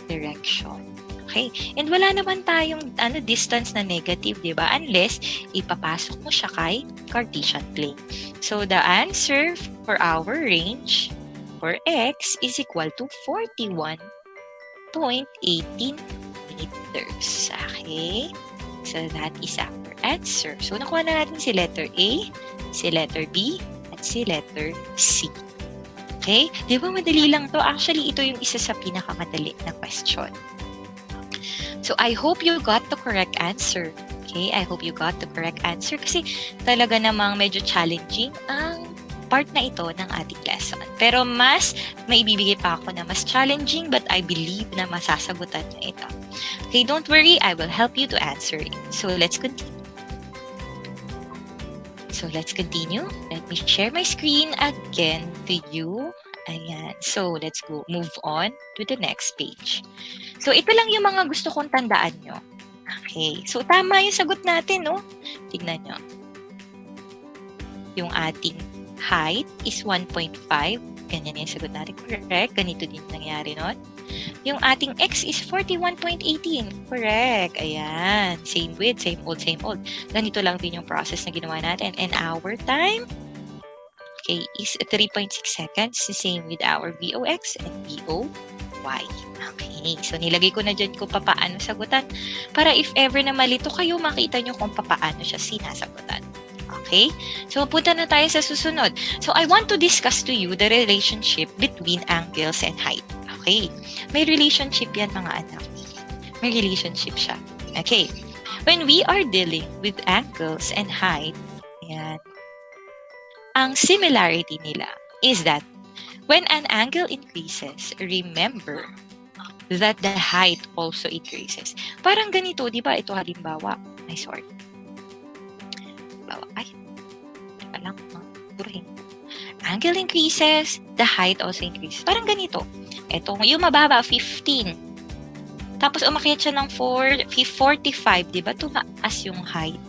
direction. Okay? And wala naman tayong distance na negative, di ba? Unless ipapasok mo siya kay Cartesian plane. So, the answer for our range for X is equal to 41.18 meters. Okay? So, that is our answer. So, nakuha na natin si letter A, si letter B, at si letter C. Okay? Di ba madali lang to? Actually, ito yung isa sa pinakamadali na question. So, I hope you got the correct answer. Okay? I hope you got the correct answer kasi talaga namang medyo challenging ang part na ito ng ating lesson. Pero may ibibigay pa ako na mas challenging but I believe na masasagutan na ito. Okay, don't worry. I will help you to answer it. So, let's continue. Let me share my screen again to you. Ayan. So, let's move on to the next page. So, ito lang yung mga gusto kong tandaan nyo. Okay. So, tama yung sagot natin, no? Tignan nyo. Yung ating height is 1.5. Ganyan yung sagot natin. Correct. Ganito din nangyari nun. Yung ating X is 41.18. Correct. Ayan. Same width, same old. Ganito lang din yung process na ginawa natin. And our time, okay, is 3.6 seconds. Same with our VOX and VOY. Okay. So, nilagay ko na dyan kung paano sagutan para if ever na malito kayo, makita nyo kung paano siya sinasagutan. Okay? So, punta na tayo sa susunod. So, I want to discuss to you the relationship between angles and height. Okay? May relationship yan, mga anak. May relationship siya. Okay. When we are dealing with angles and height, ayan, ang similarity nila is that when an angle increases, remember that the height also increases. Parang ganito, di ba? Ito halimbawa. Ay, sorry. Teka lang. Purahin. Angle increases, the height also increases. Parang ganito. Ito, yung mababa, 15. Tapos umakyat siya ng 45, di ba? Tumaas yung height.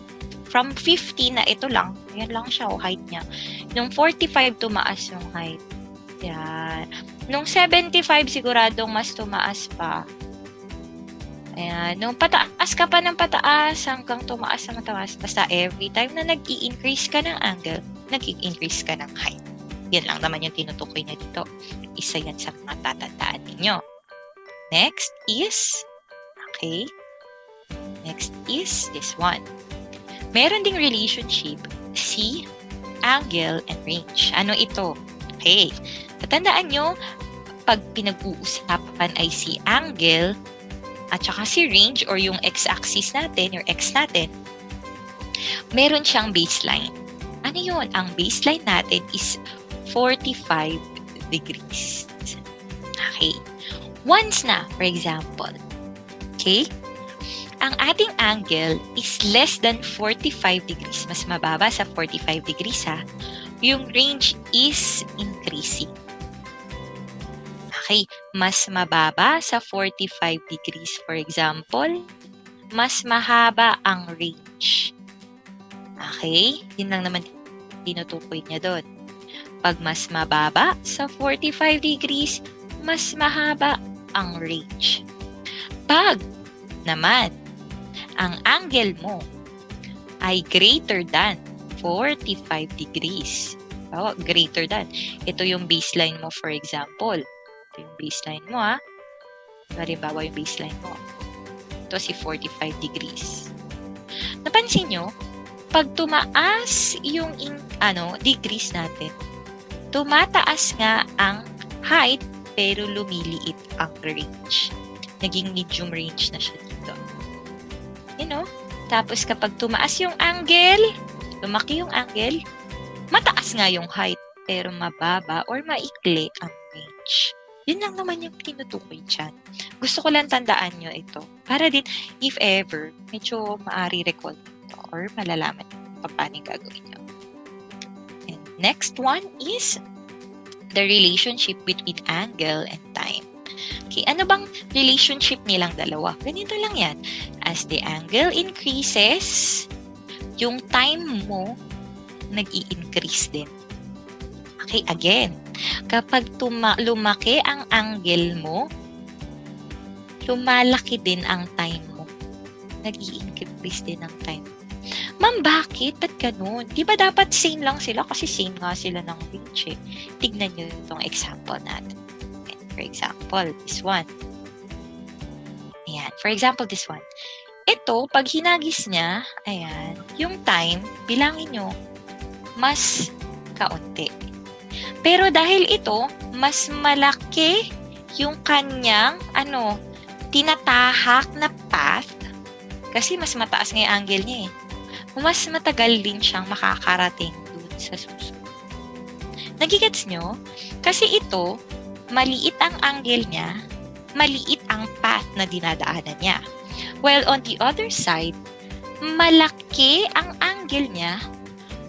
From 15 na ito lang, yan lang siya, height niya. Nung 45, tumaas yung height. Yan. Nung 75, siguradong mas tumaas pa. Ayan. Nung pataas ka pa ng pataas, hanggang tumaas ng taas. Basta every time na nag-i-increase ka ng angle, nag-i-increase ka ng height. Yan lang naman yung tinutukoy niya dito. Isa yan sa mga tatandaan ninyo. Next is, next is this one. Meron ding relationship si angle and range. Ano ito? Okay. Tatandaan nyo, pag pinag-uusapan ay si angle at saka si range or yung x-axis natin, yung x natin, meron siyang baseline. Ano yun? Ang baseline natin is 45 degrees. Okay. Once na, for example, ang ating angle is less than 45 degrees. Mas mababa sa 45 degrees ha. Yung range is increasing. Okay. Mas mababa sa 45 degrees, for example, mas mahaba ang range. Okay? Yun lang naman tinutukoy niya doon. Pag mas mababa sa 45 degrees, mas mahaba ang range. Pag naman, ang angle mo ay greater than 45 degrees. Oh, greater than. Ito yung baseline mo, for example. Ito yung baseline mo, ha? Halimbawa yung baseline mo. Ito si 45 degrees. Napansin nyo, pag tumaas yung degrees natin, tumataas nga ang height pero lumiliit ang range. Naging medium range na siya dito. Tapos kapag tumaas yung angle, lumaki yung angle, mataas nga yung height pero mababa or maikli ang range. Yun lang naman yung tinutukoy dyan. Gusto ko lang tandaan nyo ito. Para din, if ever, medyo maari-recall ito or malalaman paano gagawin nyo. And next one is the relationship between angle and time. Okay, ano bang relationship nilang dalawa? Ganito lang yan. As the angle increases, yung time mo nag-i-increase din. Okay, again, kapag lumaki ang angle mo, lumalaki din ang time mo. Nag-i-increase din ang time. Ma'am, bakit? Ba't ganun? Di ba dapat same lang sila? Kasi same nga sila ng range. Tignan nyo itong example natin. For example, this one. Ayan. For example, this one. Ito, pag hinagis niya, ayan, yung time, bilangin nyo, mas kaunti. Pero dahil ito, mas malaki yung kanyang, tinatahak na path, kasi mas mataas nga yung angle niya mas matagal din siyang makakarating dun sa susunod. Nagigets nyo? Kasi ito, maliit ang angle niya, maliit ang path na dinadaanan niya. While on the other side, malaki ang angle niya,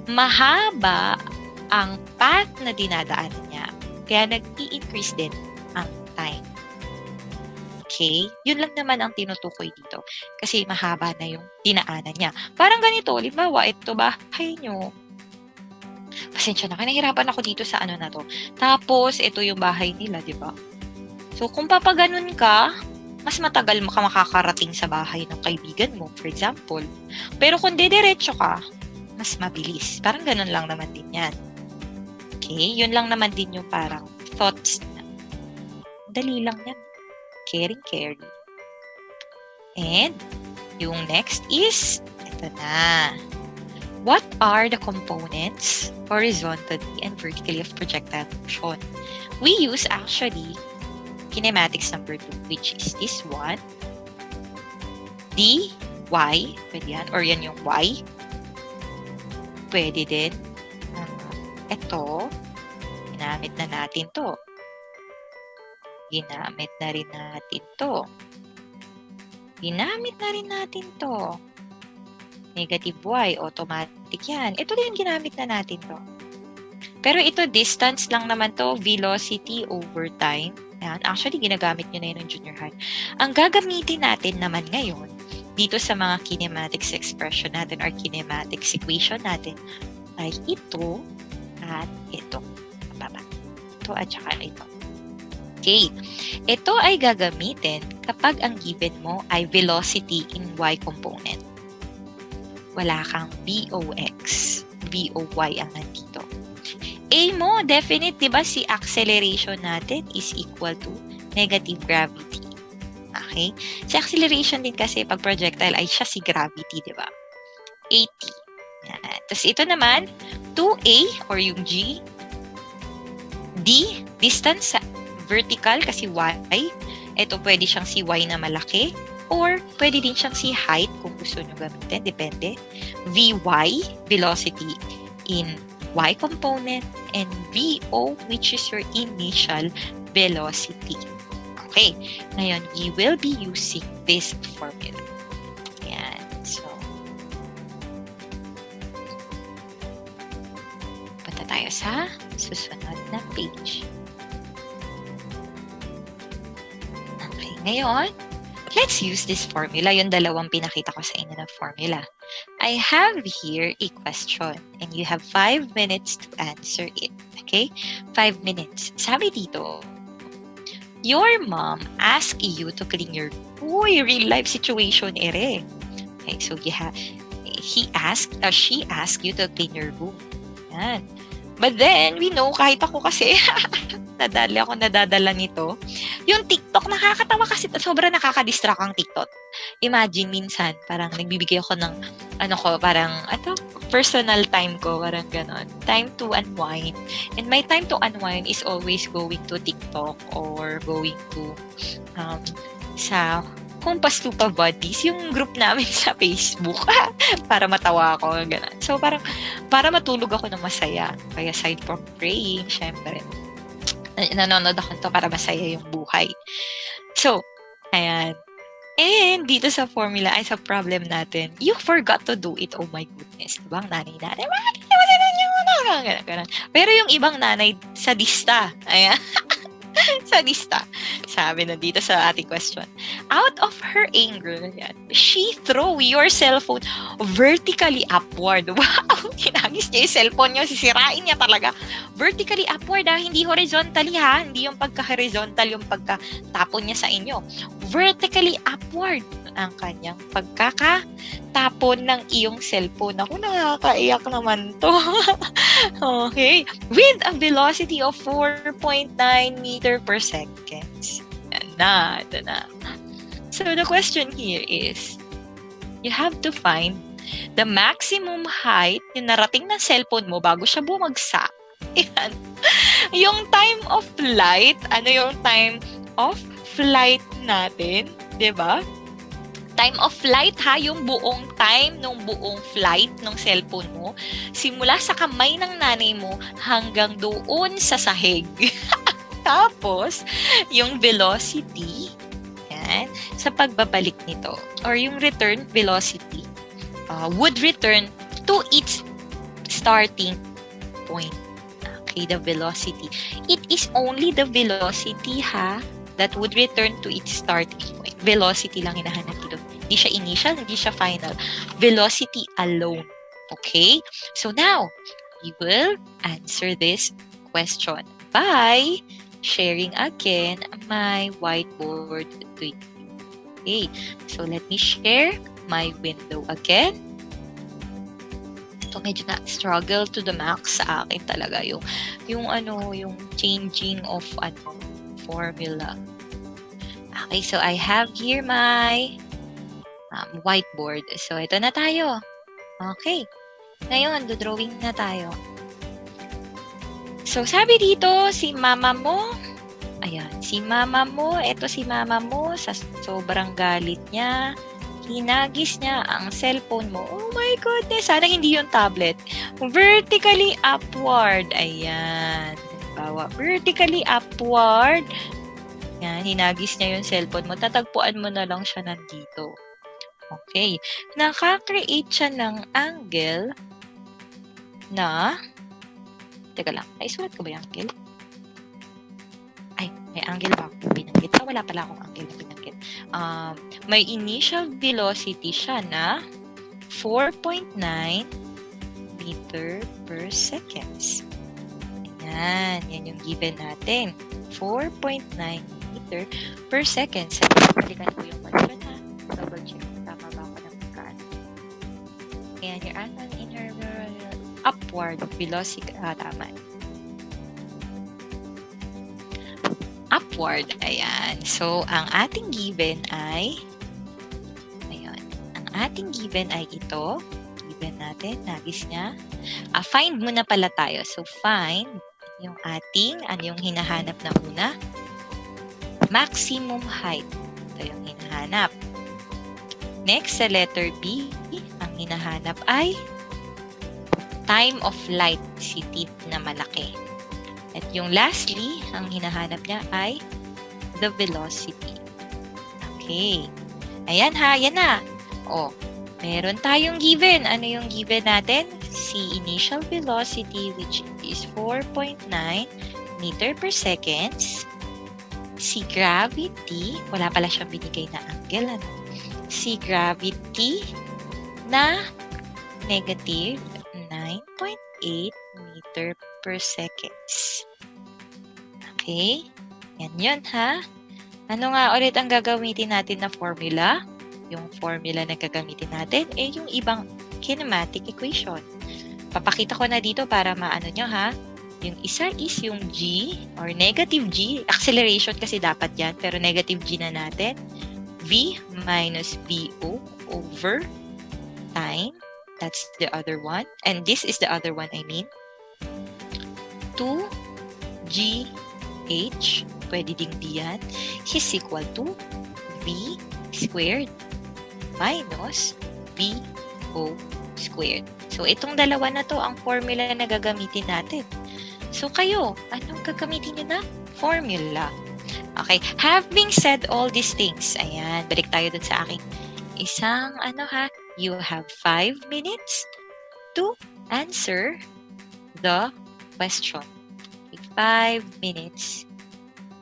mahaba ang path na dinadaanan niya. Kaya nag-i-increase din ang time. Okay? Yun lang naman ang tinutukoy dito. Kasi mahaba na yung dinaanan niya. Parang ganito, limbawa, ito bahay nyo. Pasensya na, nahihirapan ako dito sa na to. Tapos, ito yung bahay nila, di ba? So, kung papaganon ka, mas matagal ka makakarating sa bahay ng kaibigan mo, for example. Pero kung dediretso ka, mas mabilis. Parang ganun lang naman din yan. Okay? Yun lang naman din yung parang thoughts na. Dali lang yan. Caring. And, yung next is, ito na. What are the components horizontally and vertically of projectile motion? We use actually kinematics number 2, which is this one. D, Y, pwede yan, or yan yung Y. Pwede din. Ito, ginamit na natin to. Ginamit na rin natin to. Ginamit na rin natin to. Negative y, automatic yan. Ito din ginamit na natin to. Pero ito, distance lang naman to, velocity over time. Yan. Actually, ginagamit nyo na yun ng junior high. Ang gagamitin natin naman ngayon, dito sa mga kinematics expression natin or kinematics equation natin, ay ito at ito. Baba. Ito at saka ito. Okay. Ito ay gagamitin kapag ang given mo ay velocity in y component. Wala kang VOX. VOY ang nandito. A mo, definite, di ba si acceleration natin is equal to negative gravity. Okay? Sa acceleration din kasi, pag projectile ay siya si gravity, di ba? 80. Yan. Tapos ito naman, 2a or yung g. D, distance sa vertical kasi y. Ito pwede siyang si y na malaki. Or pwede din siyang si height kung gusto nyo gamitin. Depende. Vy, velocity in y component. And vo, which is your initial velocity. Okay. Ngayon, we will be using this formula. Ayan. So, punta tayo sa susunod na page. Okay. Ngayon, let's use this formula. Yung dalawang pinakita ko sa inyo na formula. I have here a question and you have 5 minutes to answer it. Okay? 5 minutes. Sabi dito, your mom asked you to clean your real life situation ere. Okay, so she asked you to clean your room. Yan. But then, we know, kahit ako kasi, nadadala nito. Yung TikTok, nakakatawa kasi, sobrang nakaka-distract ang TikTok. Imagine, minsan, parang nagbibigay ako ng, personal time ko, parang ganon. Time to unwind. And my time to unwind is always going to TikTok or going to, sa Kumpas Lupa Buddies, yung group namin sa Facebook, para matawa ako, gano'n. So, parang, para matulog ako ng masaya. Kaya aside from praying, syempre, nanonood ako to para masaya yung buhay. So, ayan. And dito sa formula, ay sa problem natin, you forgot to do it. Oh my goodness. Diba ang nanay-nanay? Ganun. Pero yung ibang nanay, sadista. Ayan. Sadista. Sabi na dito sa ating question. Out of her anger, she threw your cellphone vertically upward. Wow! Hinagis niya yung cellphone niyo. Sisirain niya talaga. Vertically upward, hindi horizontally, Hindi yung pagka-horizontal yung pagkatapon niya sa inyo. Vertically upward ang kanyang pagkakatapon ng iyong cellphone. Ako, nakakaiyak naman to. Okay. With a velocity of 4.9 meter per second. Ito na. So the question here is, you have to find the maximum height yung narating ng cellphone mo bago siya bumagsak. Yan. Yung time of flight, ano yung time of flight natin? Diba? Time of flight yung buong time ng buong flight ng cellphone mo, simula sa kamay ng nanay mo hanggang doon sa sahig. Tapos, yung velocity, sa pagbabalik nito, or yung return velocity, would return to its starting point. Okay, the velocity. It is only the velocity, that would return to its starting point. Velocity lang hinahanap dito. Hindi siya initial, hindi siya final. Velocity alone. Okay? So now, we will answer this question by sharing again my whiteboard to you. Okay? So let me share my window again. Ito medyo na-struggle to the max sa akin talaga yung changing of formula. Okay, so I have here my whiteboard. So, ito na tayo. Okay. Ngayon, drawing na tayo. So, sabi dito, si mama mo, ito si mama mo, sa sobrang galit niya, hinagis niya ang cellphone mo. Oh my goodness, sana hindi yung tablet. Vertically upward. Ayan. Vertically upward. Yan, hinagis niya yung cellphone mo. Tatagpuan mo na lang siya nandito. Okay. Nakakreate siya ng angle na, teka lang, naisulat ko ba yung angle? Ay, may angle ba akong binanggit? Wala pala akong angle na binanggit. May initial velocity siya na 4.9 meter per seconds. Ayan, yan yung given natin. 4.9 meter per second. So, balikan ko yung question double check kung tama ba ako ng pagkaan. Ayan, your answer in her upward velocity. Tama. upward. Ayan. So, ang ating given ay, ayun, ang ating given ay ito. Given natin, nagis niya. Find muna pala tayo. So, find yung ating, ano yung hinahanap na una? Maximum height. Ito yung hinahanap. Next, sa letter B, ang hinahanap ay time of light, si t na malaki. At yung lastly, ang hinahanap niya ay the velocity. Okay. Ayan ha, yan na. O, meron tayong given. Ano yung given natin? Si initial velocity, which is 4.9 meter per seconds. Si gravity, wala pala siyang binigay na angle. Ano? Si gravity na negative 9.8 meter per seconds. Okay? Yan yun, ha? Ano nga ulit ang gagamitin natin na formula? Yung formula na gagamitin natin ay yung ibang kinematic equation. Papakita ko na dito para maano nyo, ha? Yung isa is yung g or negative g. Acceleration kasi dapat yan, pero negative g na natin. V minus VO over time. That's the other one. And this is the other one, I mean. 2GH, pwede ding diyan, is equal to V squared minus VO squared. So, itong dalawa na to ang formula na gagamitin natin. So, kayo, anong gagamitin nyo na? Formula. Okay, having said all these things, ayan, balik tayo dun sa aking isang, you have 5 minutes to answer the question. 5 minutes.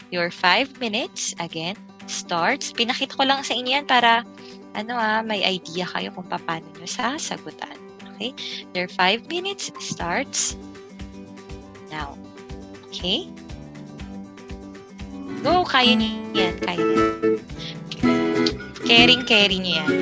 Your 5 minutes, again, starts. Pinakita ko lang sa inyo yan para, may idea kayo kung paano nyo sasagutan. Okay? Your 5 minutes starts now. Okay? Go, kaya niyo yan. Kaya niyo. Caring niyo yan.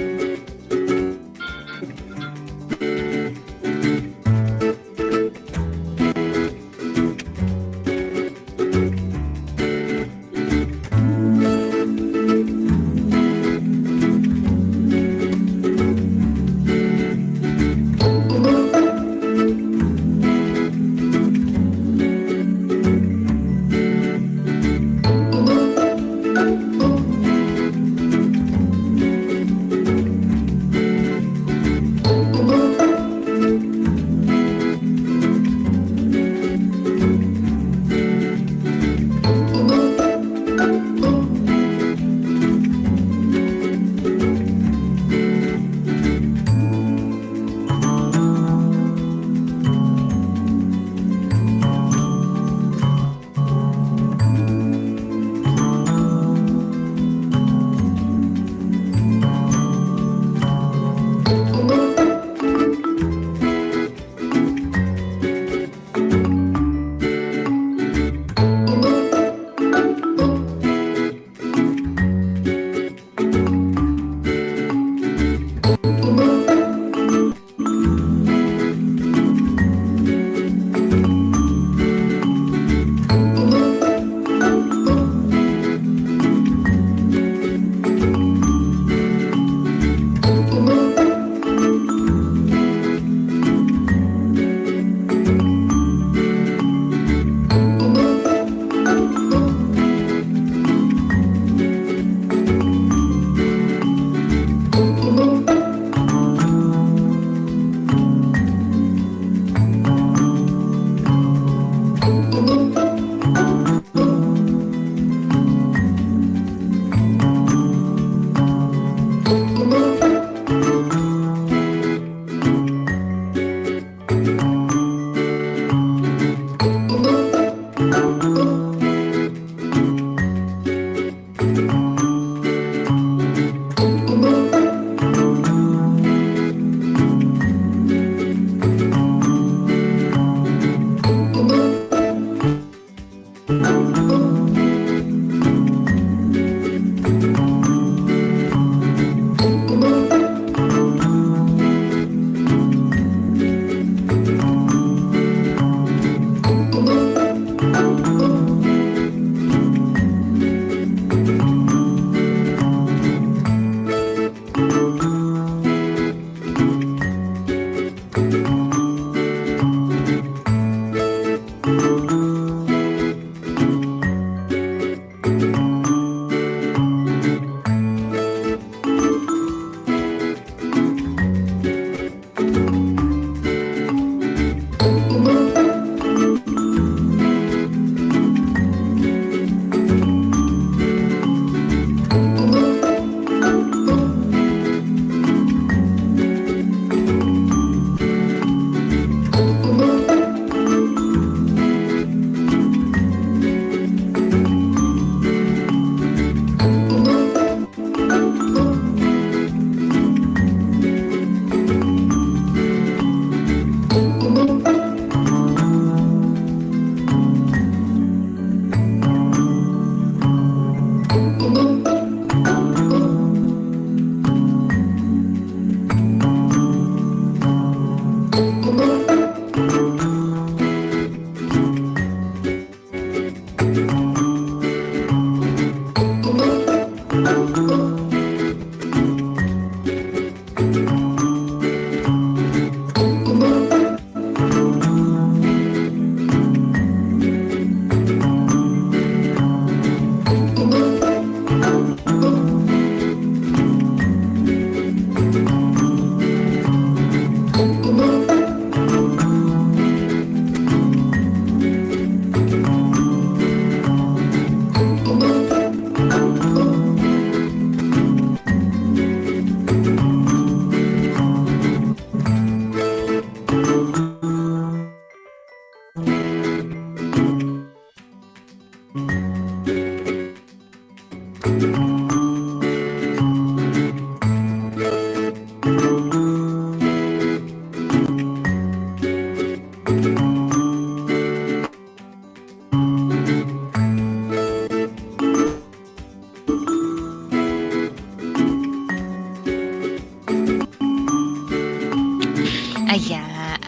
Ayan.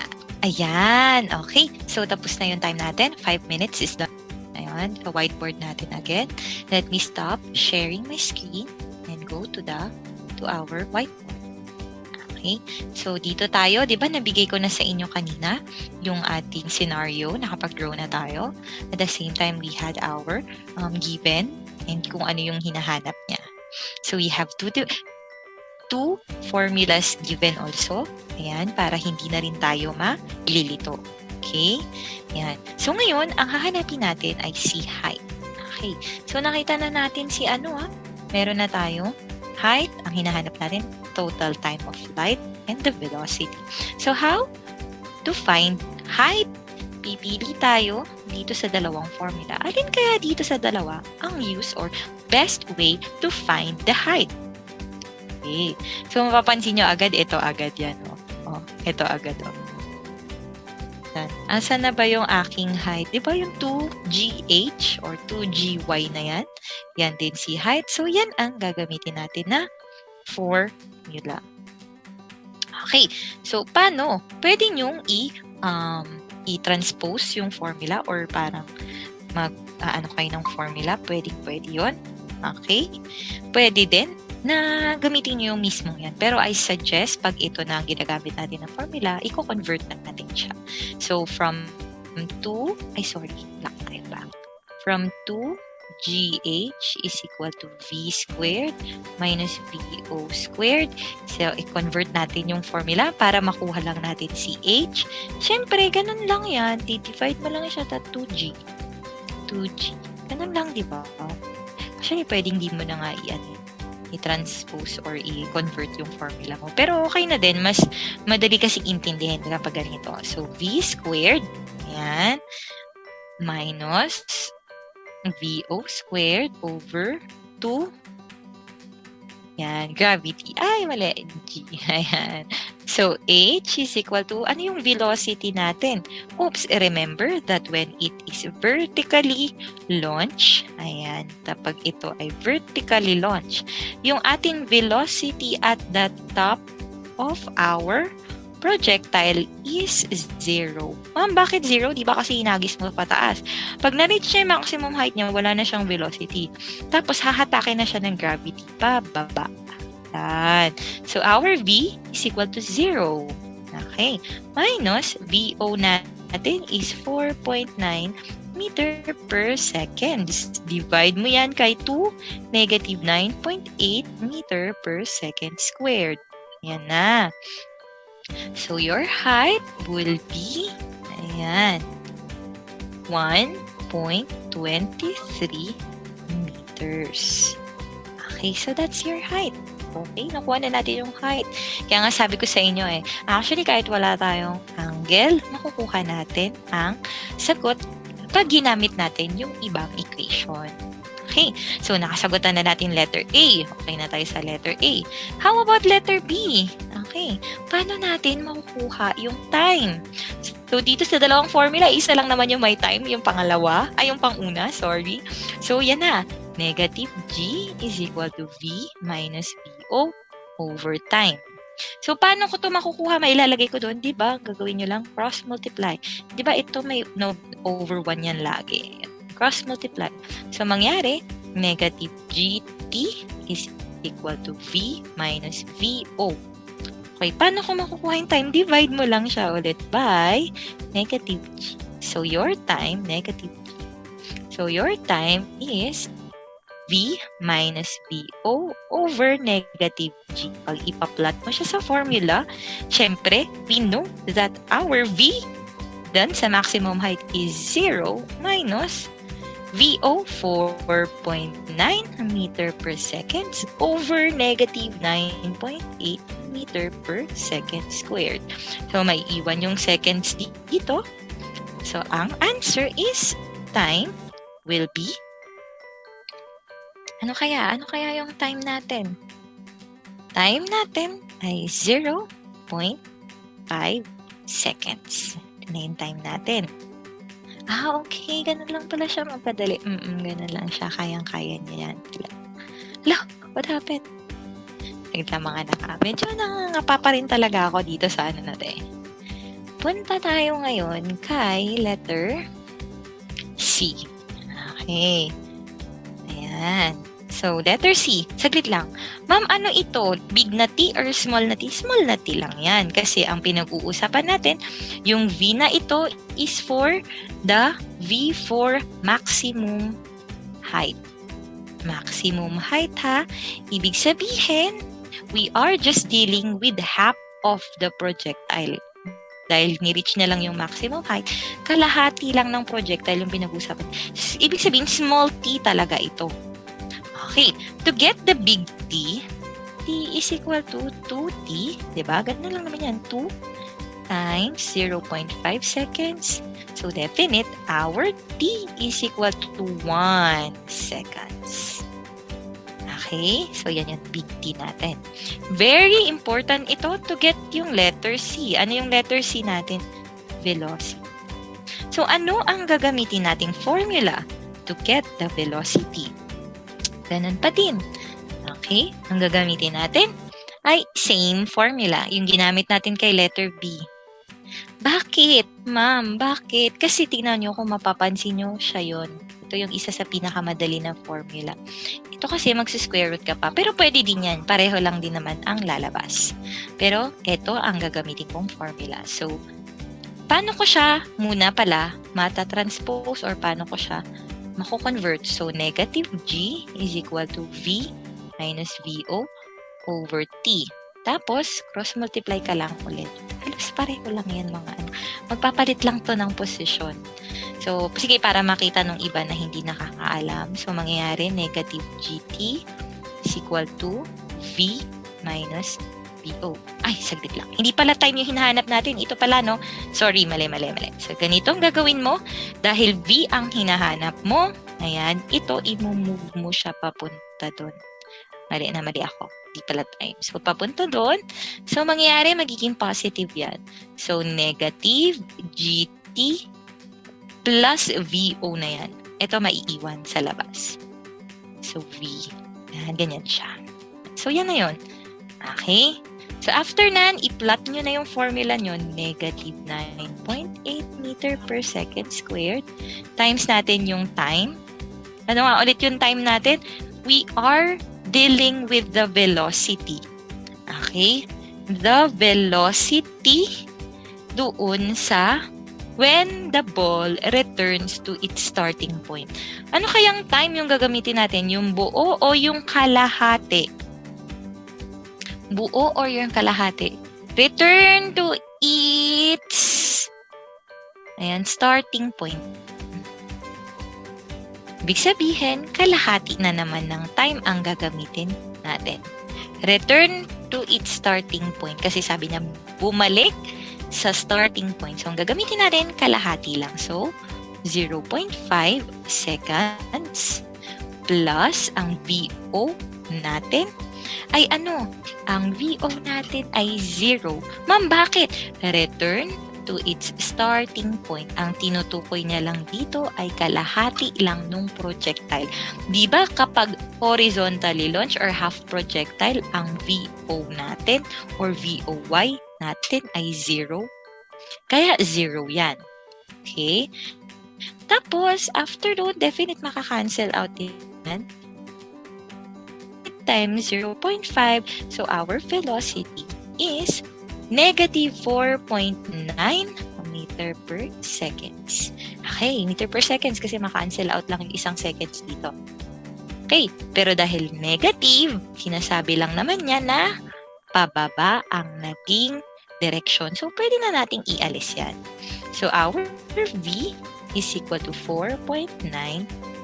Ayan. Okay. So, tapos na yung time natin. 5 minutes is done. Ayan. So, whiteboard natin again. Let me stop sharing my screen and go to our whiteboard. Okay. So, dito tayo. Di ba nabigay ko na sa inyo kanina yung ating scenario. Nakapag-draw na tayo. At the same time, we had our given and kung ano yung hinahanap niya. So, we have two formulas given also. Ayan, para hindi na rin tayo malilito. Okay? Ayan. So, ngayon, ang hahanapin natin ay si height. Okay. So, nakita na natin si meron na tayo height. Ang hinahanap natin, total time of flight and the velocity. So, how to find height? Pipili tayo dito sa dalawang formula. Alin kaya dito sa dalawa ang use or best way to find the height? Okay. So, mapapansin nyo agad, ito agad yan. Ito agad. Asan na ba yung aking height? Di ba yung 2GH or 2GY na yan? Yan din si height. So, yan ang gagamitin natin na formula. Okay. So, paano? Pwede nyong i-transpose yung formula or parang kayo ng formula. Pwede yun. Okay. Pwede din na gamitin nyo yung mismo yan. Pero I suggest, pag ito na ang ginagamit natin na formula, i-convert na natin siya. So, from 2GH is equal to V squared minus VO squared. So, i-convert natin yung formula para makuha lang natin si H. Siyempre, ganun lang yan. Divide mo lang siya sa 2G. Ganun lang, di ba? Actually, pwedeng di mo na nga i-transpose or i-convert yung formula mo. Pero okay na din. Mas madali kasi intindihin kapag ganito. So, V squared, ayan, minus VO squared over 2, yan, gravity. Ay, mali. G. Ayan. So, H is equal to, ano yung velocity natin? Oops, remember that when it is vertically launched, ayan, kapag ito ay vertically launched, yung ating velocity at the top of our projectile is 0. Ma'am, bakit 0? Di ba kasi hinagis mo pataas? Pag na-reach niya yung maximum height niya, wala na siyang velocity. Tapos, hahatakin na siya ng gravity pababa. So, our V is equal to 0. Okay. Minus VO natin is 4.9 meter per second. Divide mo yan kay 2, negative 9.8 meter per second squared. Yan na. So, your height will be, ayan, 1.23 meters. Okay, so that's your height. Okay, nakuha na natin yung height. Kaya nga sabi ko sa inyo actually kahit wala tayong angle, makukuha natin ang sagot pag ginamit natin yung ibang equation. Okay, so nakasagutan na natin letter A. Okay na tayo sa letter A. How about letter B? Okay, paano natin makukuha yung time? So dito sa dalawang formula, isa lang naman yung may time, yung pangalawa, yung panguna, sorry. So yan na. Negative G is equal to V minus VO over time. So, paano ko ito makukuha? Mailalagay ko doon, di ba? Gagawin nyo lang, cross multiply. Di ba ito may no over 1 yan lagi. Cross multiply. So, mangyari, negative GT is equal to V minus VO. Okay, paano ko makukuha yung time? Divide mo lang siya ulit by negative G. So, your time, negative G. So, your time is V minus VO over negative G. Pag ipa-plot mo siya sa formula, syempre, we know that our V dun sa maximum height is 0 minus VO 4.9 meter per second over negative 9.8 meter per second squared. So, may iwan yung seconds dito. So, ang answer is time will be Ano kaya yung time natin? Time natin ay 0.5 seconds. Ito na yung time natin. Okay. Ganun lang pala siya magpadali. Ganun lang siya. Kayang-kaya niya yan. Hala, what happened? Nagla mga naka. Medyo nangangapa pa rin talaga ako dito sa ano natin. Punta tayo ngayon kay letter C. Okay. Ayan. So, letter C. Saglit lang. Ma'am, ano ito? Big na T or small na T? Small na T lang yan. Kasi ang pinag-uusapan natin, yung V na ito is for the V for maximum height. Maximum height, ha? Ibig sabihin, we are just dealing with half of the projectile. Dahil ni-reach na lang yung maximum height, kalahati lang ng projectile yung pinag-uusapan. Ibig sabihin, small T talaga ito. Okay, to get the big T, T is equal to 2T, diba? Ganun lang naman yan, 2 times 0.5 seconds. So, definite, our T is equal to 1 seconds. Okay, so yan yung big T natin. Very important ito to get yung letter C. Ano yung letter C natin? Velocity. So, ano ang gagamitin nating formula to get the velocity? Ganun pa din. Okay? Ang gagamitin natin ay same formula. Yung ginamit natin kay letter B. Bakit, ma'am? Bakit? Kasi tingnan nyo kung mapapansin nyo, siya yun. Ito yung isa sa pinakamadali na formula. Ito kasi magsi-square root ka pa. Pero pwede din yan. Pareho lang din naman ang lalabas. Pero ito ang gagamitin kong formula. So, paano ko siya muna pala mata-transpose or paano ko siya mako-convert? So, negative G is equal to V minus VO over T. Tapos, cross-multiply ka lang ulit. Halos pareho lang yan mga ano. Magpapalit lang to ng position. So, sige, para makita nung iba na hindi nakakaalam. So, mangyayari negative GT is equal to V minus VO. Ay, saglit lang. Hindi pala time yung hinahanap natin. Ito pala, no? Sorry, mali. So, ganito ang gagawin mo. Dahil V ang hinahanap mo, ayan, ito, i-move mo siya papunta doon. Mali ako. Hindi pala time. So, papunta doon. So, mangyayari, magiging positive yan. So, negative GT plus VO na yan. Ito, maiiwan sa labas. So, V. Ayan, ganyan siya. So, yan na yun. Okay? So, after nan, i-plot nyo na yung formula nyo, negative 9.8 meter per second squared times natin yung time. Ano nga ulit yung time natin? We are dealing with the velocity. Okay? The velocity doon sa when the ball returns to its starting point. Ano kayang time yung gagamitin natin? Yung buo o yung kalahati? Buo or yung kalahati? Return to its starting point. Ibig sabihin, kalahati na naman ng time ang gagamitin natin. Return to its starting point. Kasi sabi niya, bumalik sa starting point. So, ang gagamitin natin, kalahati lang. So, 0.5 seconds plus ang VO natin ay ano? Ang VO natin ay 0. Ma'am, bakit? Return to its starting point. Ang tinutukoy niya lang dito ay kalahati lang nung projectile. Di ba kapag horizontally launched or half projectile, ang VO natin or VOY natin ay 0? Kaya 0 yan. Okay? Tapos, after doon, definite makakancel out yan. times 0.5. So our velocity is negative 4.9 meter per seconds. Okay, meter per seconds kasi maka-cancel out lang yung isang seconds dito. Okay, pero dahil negative, sinasabi lang naman niya na pababa ang naging direction. So, pwede na nating ialis yan. So, our V is equal to 4.9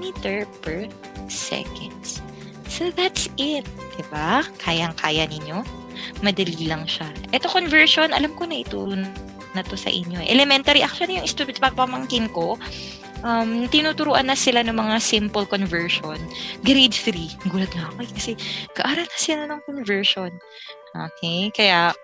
meter per seconds. So, that's it. Diba? Kayang-kaya ninyo. Madali lang siya. Ito conversion, alam ko na ituro na to sa inyo. Elementary, actually, yung student pamangkin ko, tinuturuan na sila ng mga simple conversion. Grade 3. Gulat na ako kasi kaaral na sila ng conversion. Okay? Kaya,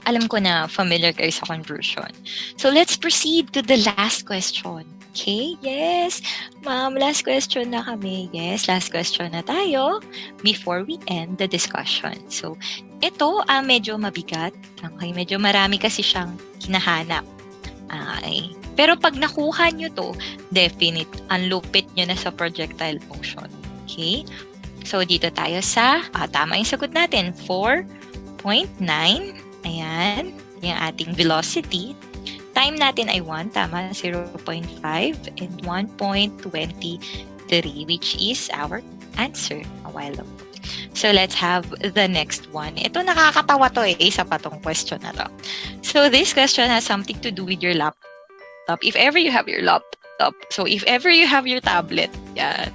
alam ko na familiar kayo sa conversion. So, let's proceed to the last question. Okay? Yes. Ma'am, last question na kami. Yes, last question na tayo before we end the discussion. So, ito medyo mabigat. Okay? Medyo marami kasi siyang hinahanap. Okay. Pero pag nakuha nyo to, definite, unlupit nyo na sa projectile motion. Okay? So, dito tayo sa, tama yung sagot natin, 4.9. Ayan, yung ating velocity. Time natin ay 1, tama, 0.5 and 1.23, which is our answer a while ago. So, let's have the next one. Ito nakakatawa to isa pa tong question na to. So, this question has something to do with your laptop. If ever you have your laptop, so if ever you have your tablet, yan.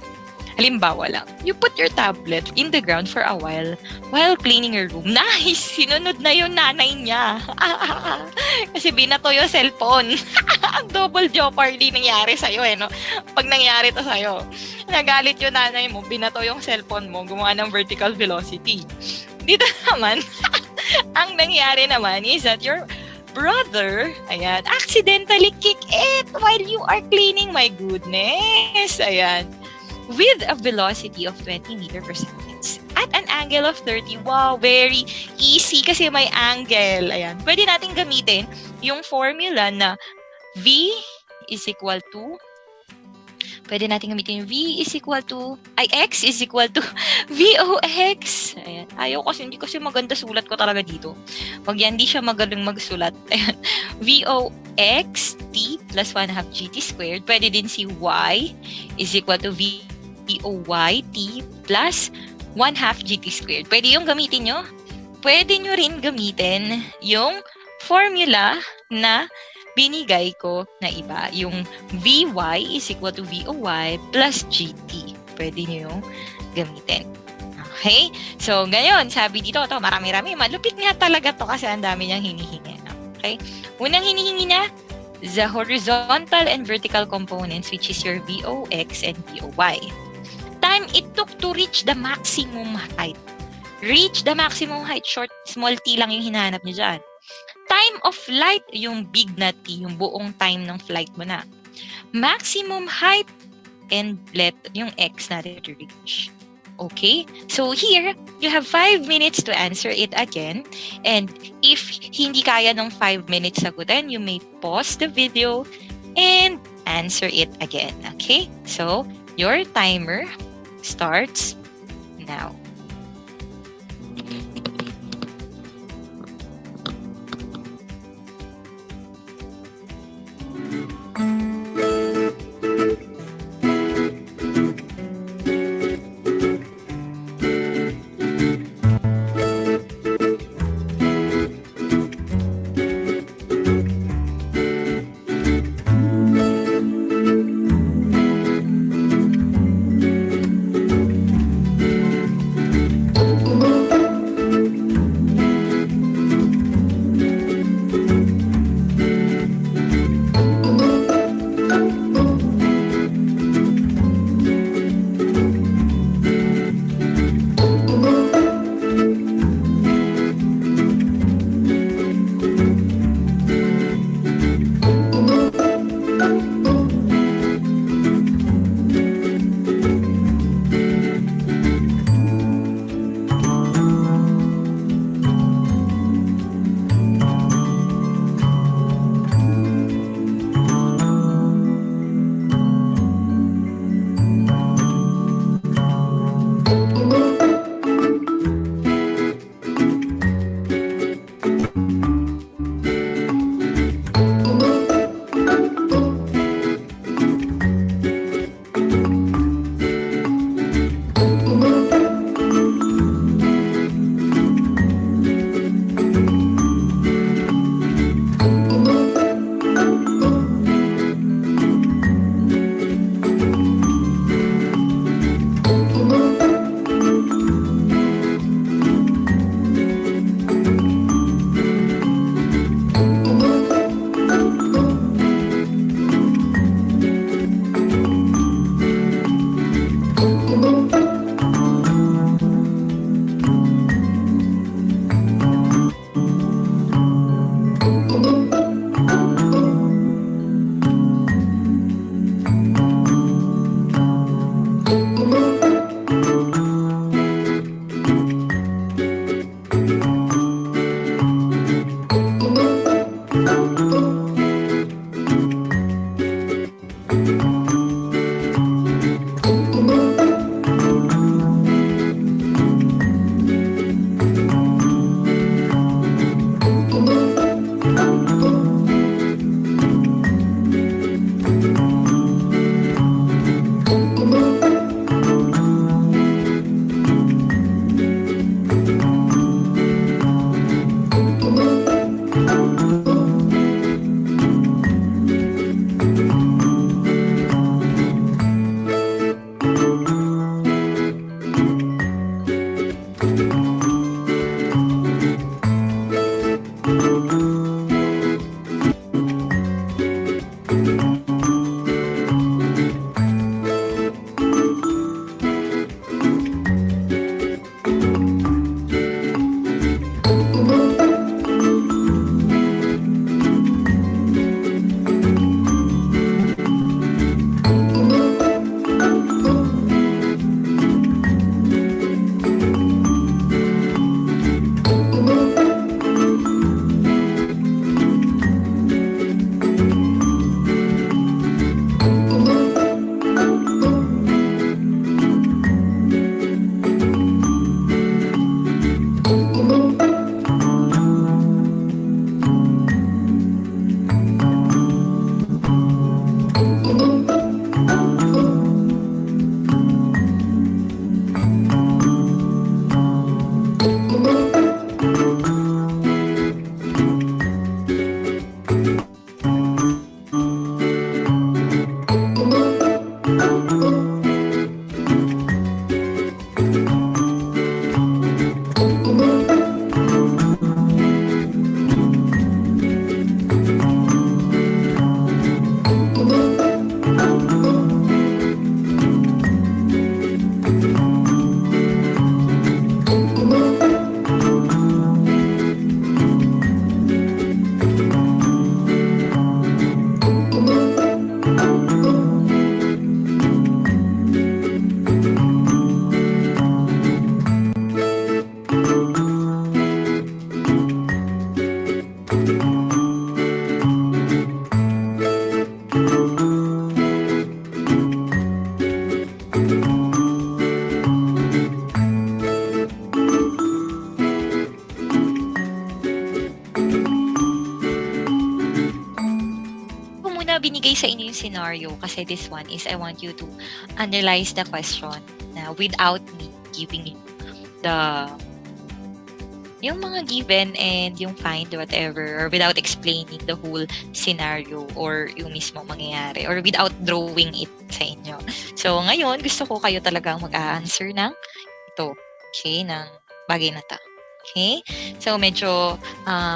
Halimbawa lang, you put your tablet in the ground for a while cleaning your room. Nice! Sinunod na yung nanay niya. Kasi binato yung cellphone. Double jeopardy nangyari sa'yo no? Pag nangyari to sa'yo, nagalit yung nanay mo, binato yung cellphone mo, gumawa ng vertical velocity. Dito naman, ang nangyari naman is that your brother, ayan, accidentally kick it while you are cleaning. My goodness! Ayan. With a velocity of 20 meter per second at an angle of 30. Wow, very easy kasi may angle. Ayan. Pwede natin gamitin yung formula na V is equal to Pwede natin gamitin yung X is equal to VOX. Ayan. Hindi kasi maganda sulat ko talaga dito. Wag yan, di siya magaling magsulat. Ayan. VOX T plus 1 half GT squared. Pwede din si Y is equal to VOY T plus 1 half GT squared. Pwede yung gamitin nyo. Pwede nyo rin gamitin yung formula na binigay ko na iba. Yung VY is equal to VOY plus GT. Pwede nyo yung gamitin. Okay? So, ganyan. Sabi dito, marami-rami. Malupit nga talaga to kasi ang dami niyang hinihingi. Okay? Unang hinihingi niya, the horizontal and vertical components, which is your VOX and VOY. Time it took to reach the maximum height. Reach the maximum height. Short, small t lang yung hinahanap niyo dyan. Time of flight, yung big na t, yung buong time ng flight mo na. Maximum height and let yung x natin to reach. Okay? So here, you have 5 minutes to answer it again. And if hindi kaya ng 5 minutes sagutin, you may pause the video and answer it again. Okay? So, your timer starts now. ibibigay sa inyo yung scenario kasi this one is I want you to analyze the question without me giving you yung mga given and yung find whatever, or without explaining the whole scenario or yung mismo mangyayari, or without drawing it sa inyo. So ngayon, gusto ko kayo talagang mag-a-answer ng ito. Okay? Ng bagay na to. Okay? So medyo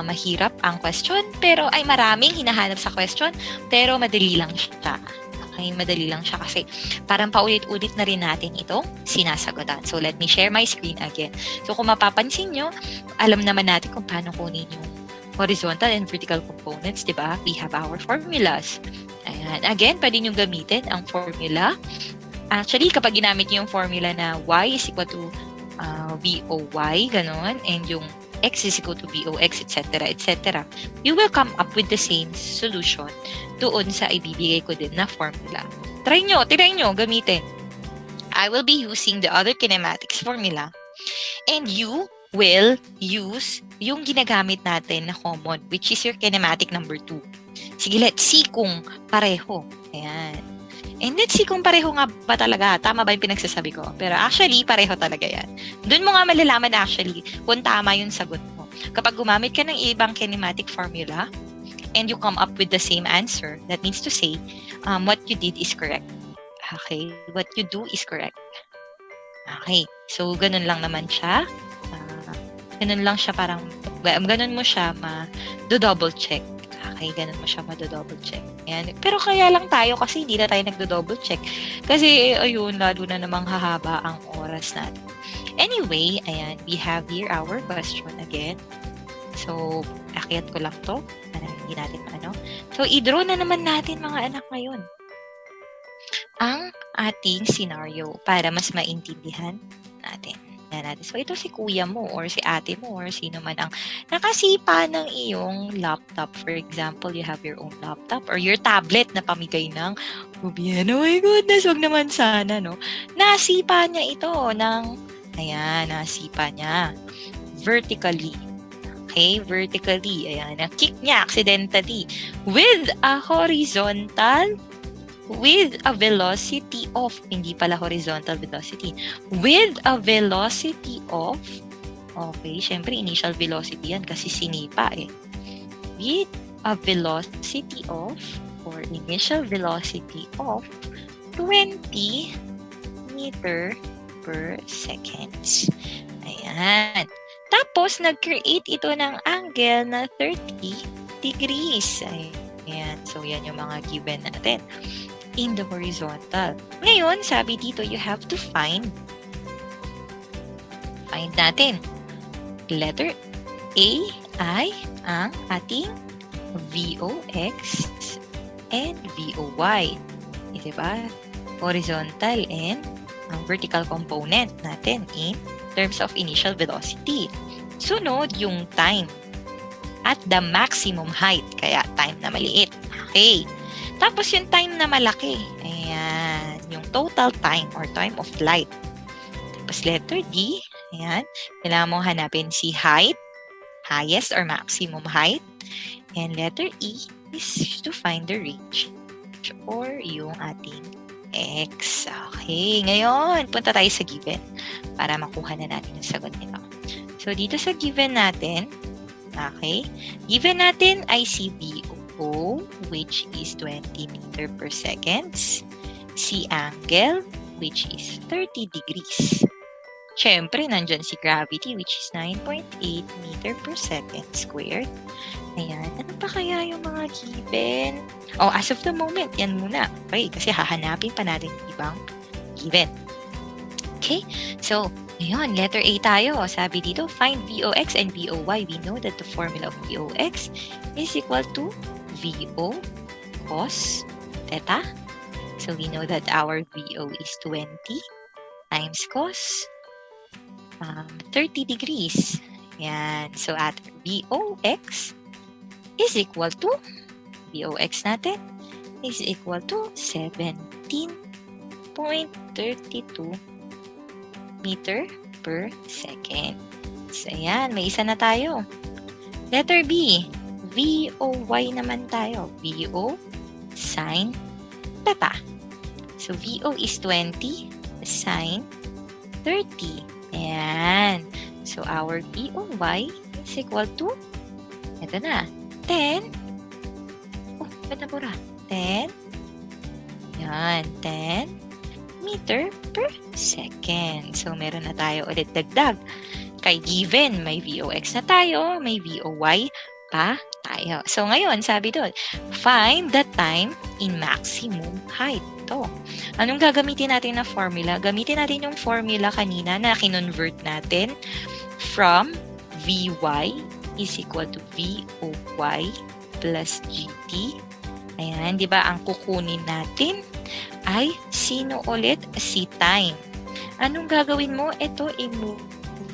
mahirap ang question, pero ay maraming hinahanap sa question, pero madali lang siya. Okay, madali lang siya kasi parang paulit-ulit na rin natin itong sinasagutan. So, let me share my screen again. So, kung mapapansin nyo, alam naman natin kung paano kunin yung horizontal and vertical components, di ba? We have our formulas. Ayan. Again, pwede nyo gamitin ang formula. Actually, kapag ginamit nyo yung formula na y is equal to VOY, ganun, and yung x is equal to VOX, etc., etc., you will come up with the same solution doon sa ibibigay ko din na formula. Try nyo, gamitin. I will be using the other kinematics formula and you will use yung ginagamit natin na common, which is your kinematic number 2. Sige, let's see kung pareho. Ayan. And let's see kung pareho nga ba talaga. Tama ba yung pinagsasabi ko? Pero actually, pareho talaga yan. Doon mo nga malalaman actually kung tama yung sagot mo. Kapag gumamit ka ng ibang kinematic formula and you come up with the same answer, that means to say, what you did is correct. Okay? What you do is correct. Okay. So, ganun lang naman siya. Ganun lang siya parang, ganun mo siya ma-double check. Okay, ganun mo siya ma-double check. Ayan. Pero kaya lang tayo kasi hindi na tayo nagdo-double check. Kasi, ayun, lalo na namang hahaba ang oras natin. Anyway, ayan, we have here our question again. So, akyat ko lang to. Hindi natin So, i-draw na naman natin mga anak ngayon ang ating scenario para mas maintindihan natin. So, ito si kuya mo or si ate mo or sino man ang nakasipa ng iyong laptop. For example, you have your own laptop or your tablet na pamigay ng gobyerno. Oh my goodness, wag naman sana, no? Nasipa niya ito nasipa niya vertically. Okay, vertically. Ayan, na-kick niya accidentally with a horizontal with a velocity of, hindi pala horizontal velocity, with a velocity of, okay, syempre initial velocity yan kasi sinipa with a velocity of, or initial velocity of 20 meter per seconds. Ayan. Tapos, nag-create ito ng angle na 30 degrees. Ayan. So, yan yung mga given natin in the horizontal. Ngayon, sabi dito, you have to find natin. Letter A ay ang ating VOX and VOY. Diba? Horizontal and ang vertical component natin in terms of initial velocity. Sunod, yung time at the maximum height. Kaya time na maliit. Okay. Tapos yung time na malaki, ayan, yung total time or time of flight. Tapos letter D, ayan, kailangan mong hanapin si height, highest or maximum height. And letter E is to find the range or yung ating X. Okay, ngayon, punta tayo sa given para makuha na natin yung sagot nito. So, dito sa given natin, okay, given natin ay si VO, which is 20 meter per seconds. Si angle, which is 30 degrees. Siyempre, nandyan si gravity, which is 9.8 meter per second squared. Ayan. Ano pa kaya yung mga given? Oh, as of the moment, yan muna. Okay, kasi hahanapin pa natin ibang given. Okay, so, ngayon, letter A tayo. Sabi dito, find VOX and VOY. We know that the formula of VOX is equal to VO cos theta. So, we know that our VO is 20 times cos 30 degrees. Yan. So, at VOX is equal to, VOX natin is equal to 17.32 meter per second. So, yan. May isa na tayo. Letter B. VOY naman tayo. VO sine theta. So, VO is 20 sine 30. Ayan. So, our VOY is equal to, ito na, 10. Oh, ba't nabura? 10. Yan, 10 meter per second. So, meron na tayo ulit dagdag. Kay given, may VOX na tayo, may VOY pa tayo. So, ngayon, sabi doon, find the time in maximum height. Ito. Anong gagamitin natin na formula? Gamitin natin yung formula kanina na kinonvert natin from VY is equal to VOY plus GT. Ayan, di ba? Ang kukunin natin ay sino ulit? Si time. Anong gagawin mo? Ito, i-move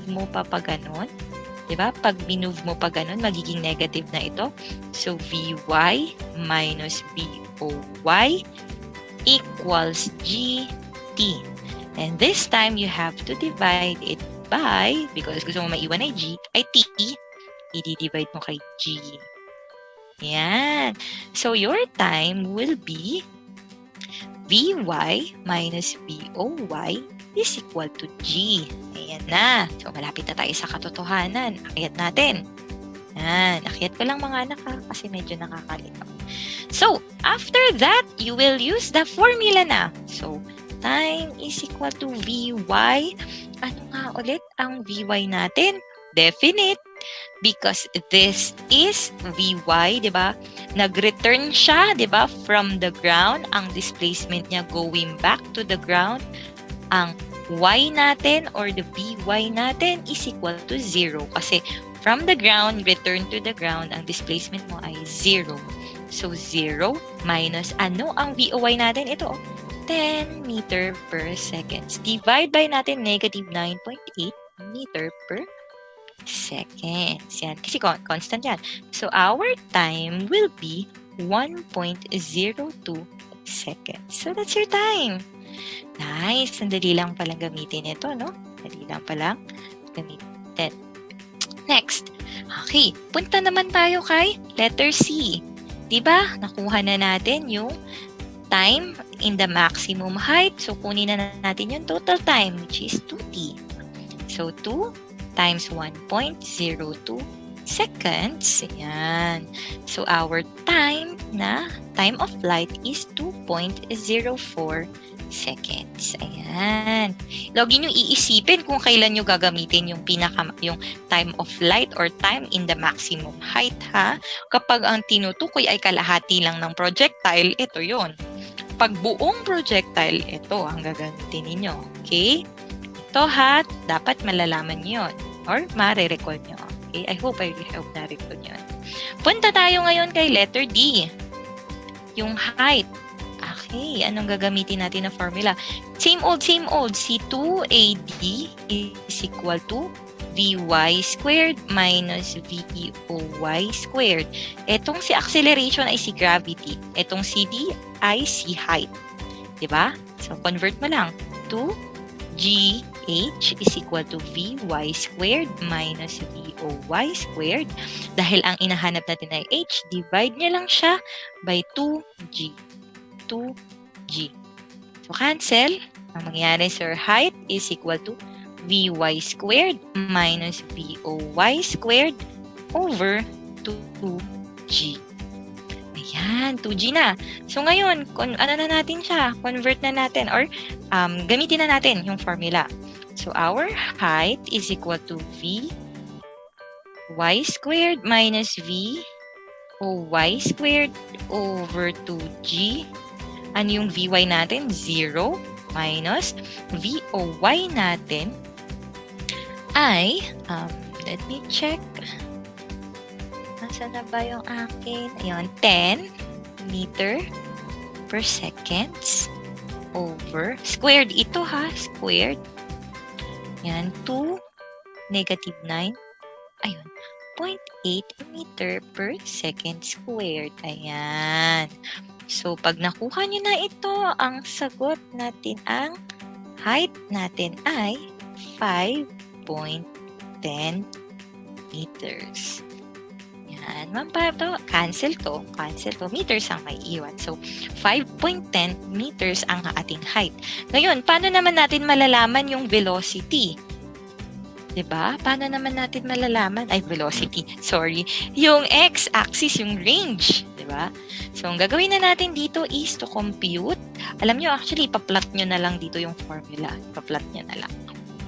mo pa ganon. Di ba? Pag minove mo pa ganon, magiging negative na ito. So, VY minus VOY equals GT. And this time, you have to divide it by, because gusto mo maiwan ay G, ay T, i-divide mo kay G. Yan. So, your time will be VY minus VOY is equal to G. Ayan na. So, malapit na tayo sa katotohanan. Akyat natin. Yan. Akyat ko lang mga anak ha, kasi medyo nakakalito. So, after that, you will use the formula na. So, time is equal to VY. Ano nga ulit ang VY natin? Definite. Because this is VY, di ba? Nag-return siya, di ba? From the ground. Ang displacement niya going back to the ground. Ang Y natin or the VY natin is equal to 0. Kasi from the ground, return to the ground, ang displacement mo ay 0. So, 0 minus ano ang VOY natin? Ito, 10 meter per seconds. Divide by natin negative 9.8 meter per seconds. Yan. Kasi constant yan. So, our time will be 1.02 seconds. So, that's your time. Nice. Sandali lang palang gamitin ito, no? Sandali lang palang gamitin. Next. Okay. Punta naman tayo kay letter C. Diba? Nakuha na natin yung time in the maximum height. So, kunin na natin yung total time, which is 2t. So, 2 times 1.02 seconds. Ayan. So, our time of flight is 2.04 seconds. Ayan. Lagi nyo iisipin kung kailan nyo gagamitin yung yung time of flight or time in the maximum height, ha? Kapag ang tinutukoy ay kalahati lang ng projectile, ito yon. Pag buong projectile, ito ang gagamitin ninyo. Okay? Ito, ha? Dapat malalaman nyo yun or mare-recall nyo. Okay? I hope na-recall nyo. Punta tayo ngayon kay letter D. Yung height. Okay, anong gagamitin natin na formula? Same old. Si 2AD is equal to VY squared minus VOY squared. Etong si acceleration ay si gravity. Etong si D ay si height. Diba? So, convert mo lang. 2GH is equal to VY squared minus VOY squared. Dahil ang inahanap natin ay H, divide niya lang siya by 2G. 2G. So, cancel. Ang mangyayari, sir, height is equal to VY squared minus VOY squared over 2G. Ayan, 2G na. So, ngayon, ano na natin siya? Convert na natin or gamitin na natin yung formula. So, our height is equal to VY squared minus VOY squared over 2G. Ano yung VY natin? 0 minus VOY natin ay, let me check. Nasaan na ba yung akin? Ayun, 10 meter per seconds over, squared ito ha, squared. Yan, 2, negative 9. Ayun, 0.8 meter per second squared. Ayan. So, pag nakuha nyo na ito, ang sagot natin, ang height natin ay 5.10 meters. Yan. Ma'am, to, cancel to. Meters ang may iwan. So, 5.10 meters ang ating height. Ngayon, paano naman natin malalaman yung velocity? Diba? Paano naman natin malalaman? Ay, velocity. Sorry. Yung x-axis, yung range. Diba? So, ang gagawin na natin dito is to compute. Alam nyo, actually, ipa-plot nyo na lang dito yung formula. Ipa-plot nyo na lang.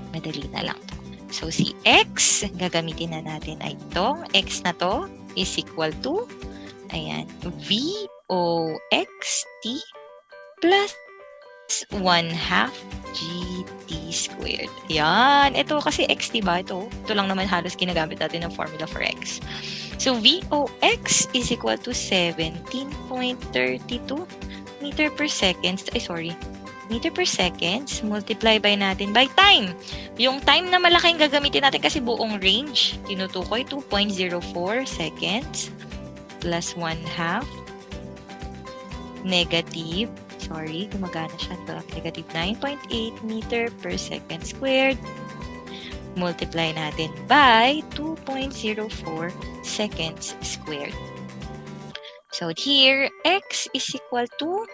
Madali na lang to. So, si x, gagamitin na natin ay itong x na to is equal to, ayan, VOXT plus 1/2 GT squared. Ayan. Ito kasi x, diba? Ito lang naman halos ginagamit natin ng formula for x. So, VOX is equal to 17.32 meter per second. Ay, sorry. Meter per seconds, multiply by natin by time. Yung time na malaking gagamitin natin kasi buong range, tinutukoy 2.04 seconds plus 1/2 negative, gumagana siya, negative 9.8 meter per second squared. Multiply natin by 2.04 seconds squared. So here, x is equal to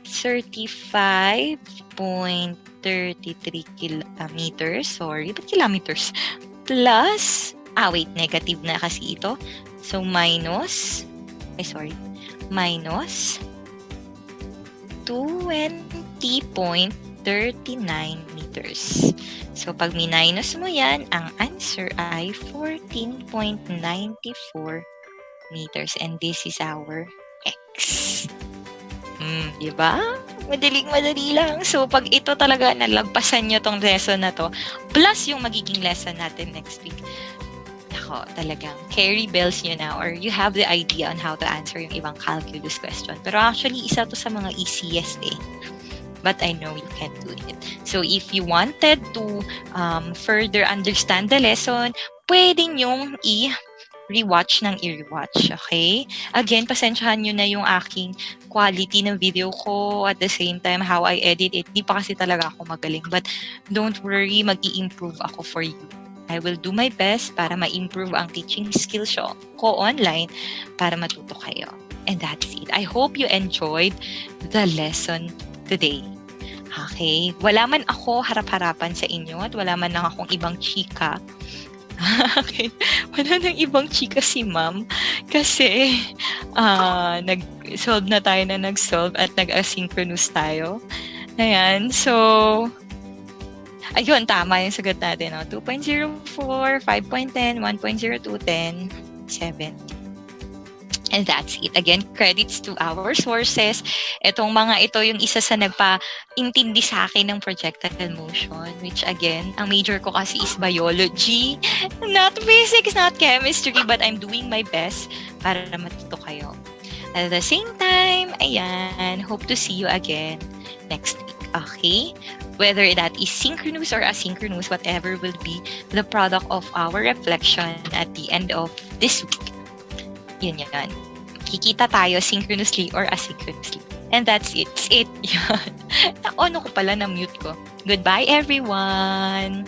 35.33 kilometers. Ba't kilometers? Plus, negative na kasi ito. So, minus 20.39 meters. So, pag minus mo yan, ang answer ay 14.94 meters. And this is our x. Diba? Madali lang. So, pag ito talaga nalagpasan nyo tong lesson na to, plus yung magiging lesson natin next week, ako, talagang carry bells nyo na or you have the idea on how to answer yung ibang calculus question. Pero actually, isa to sa mga easiest But I know you can do it. So, if you wanted to further understand the lesson, pwede nyong i-rewatch. Okay? Again, pasensyahan nyo na yung aking quality ng video ko at the same time how I edit it. Di pa kasi talaga ako magaling. But don't worry, mag-i-improve ako for you. I will do my best para ma-improve ang teaching skills ko online para matuto kayo. And that's it. I hope you enjoyed the lesson today. Okay? Wala man ako harap-harapan sa inyo at wala man lang akong ibang chika. Okay. Wala nang ibang chika si ma'am kasi nag-solve na tayo na nag-solve at nag-asynchronous tayo. Ayan. So, ayun, tama yung sagot natin. 2.04, 5.10, 1.02, 10, 7. And that's it. Again, credits to our sources. Itong mga ito yung isa sa nagpa-intindi sa akin ng projectile motion, which again, ang major ko kasi is biology, not physics, not chemistry, but I'm doing my best para matuto kayo. At the same time, ayan, hope to see you again next week. Okay? Whether that is synchronous or asynchronous, whatever will be the product of our reflection at the end of this week. Yun. Kikita tayo synchronously or asynchronously. And that's it. It's it. Yan. Na-on ko pala, na-mute ko. Goodbye, everyone!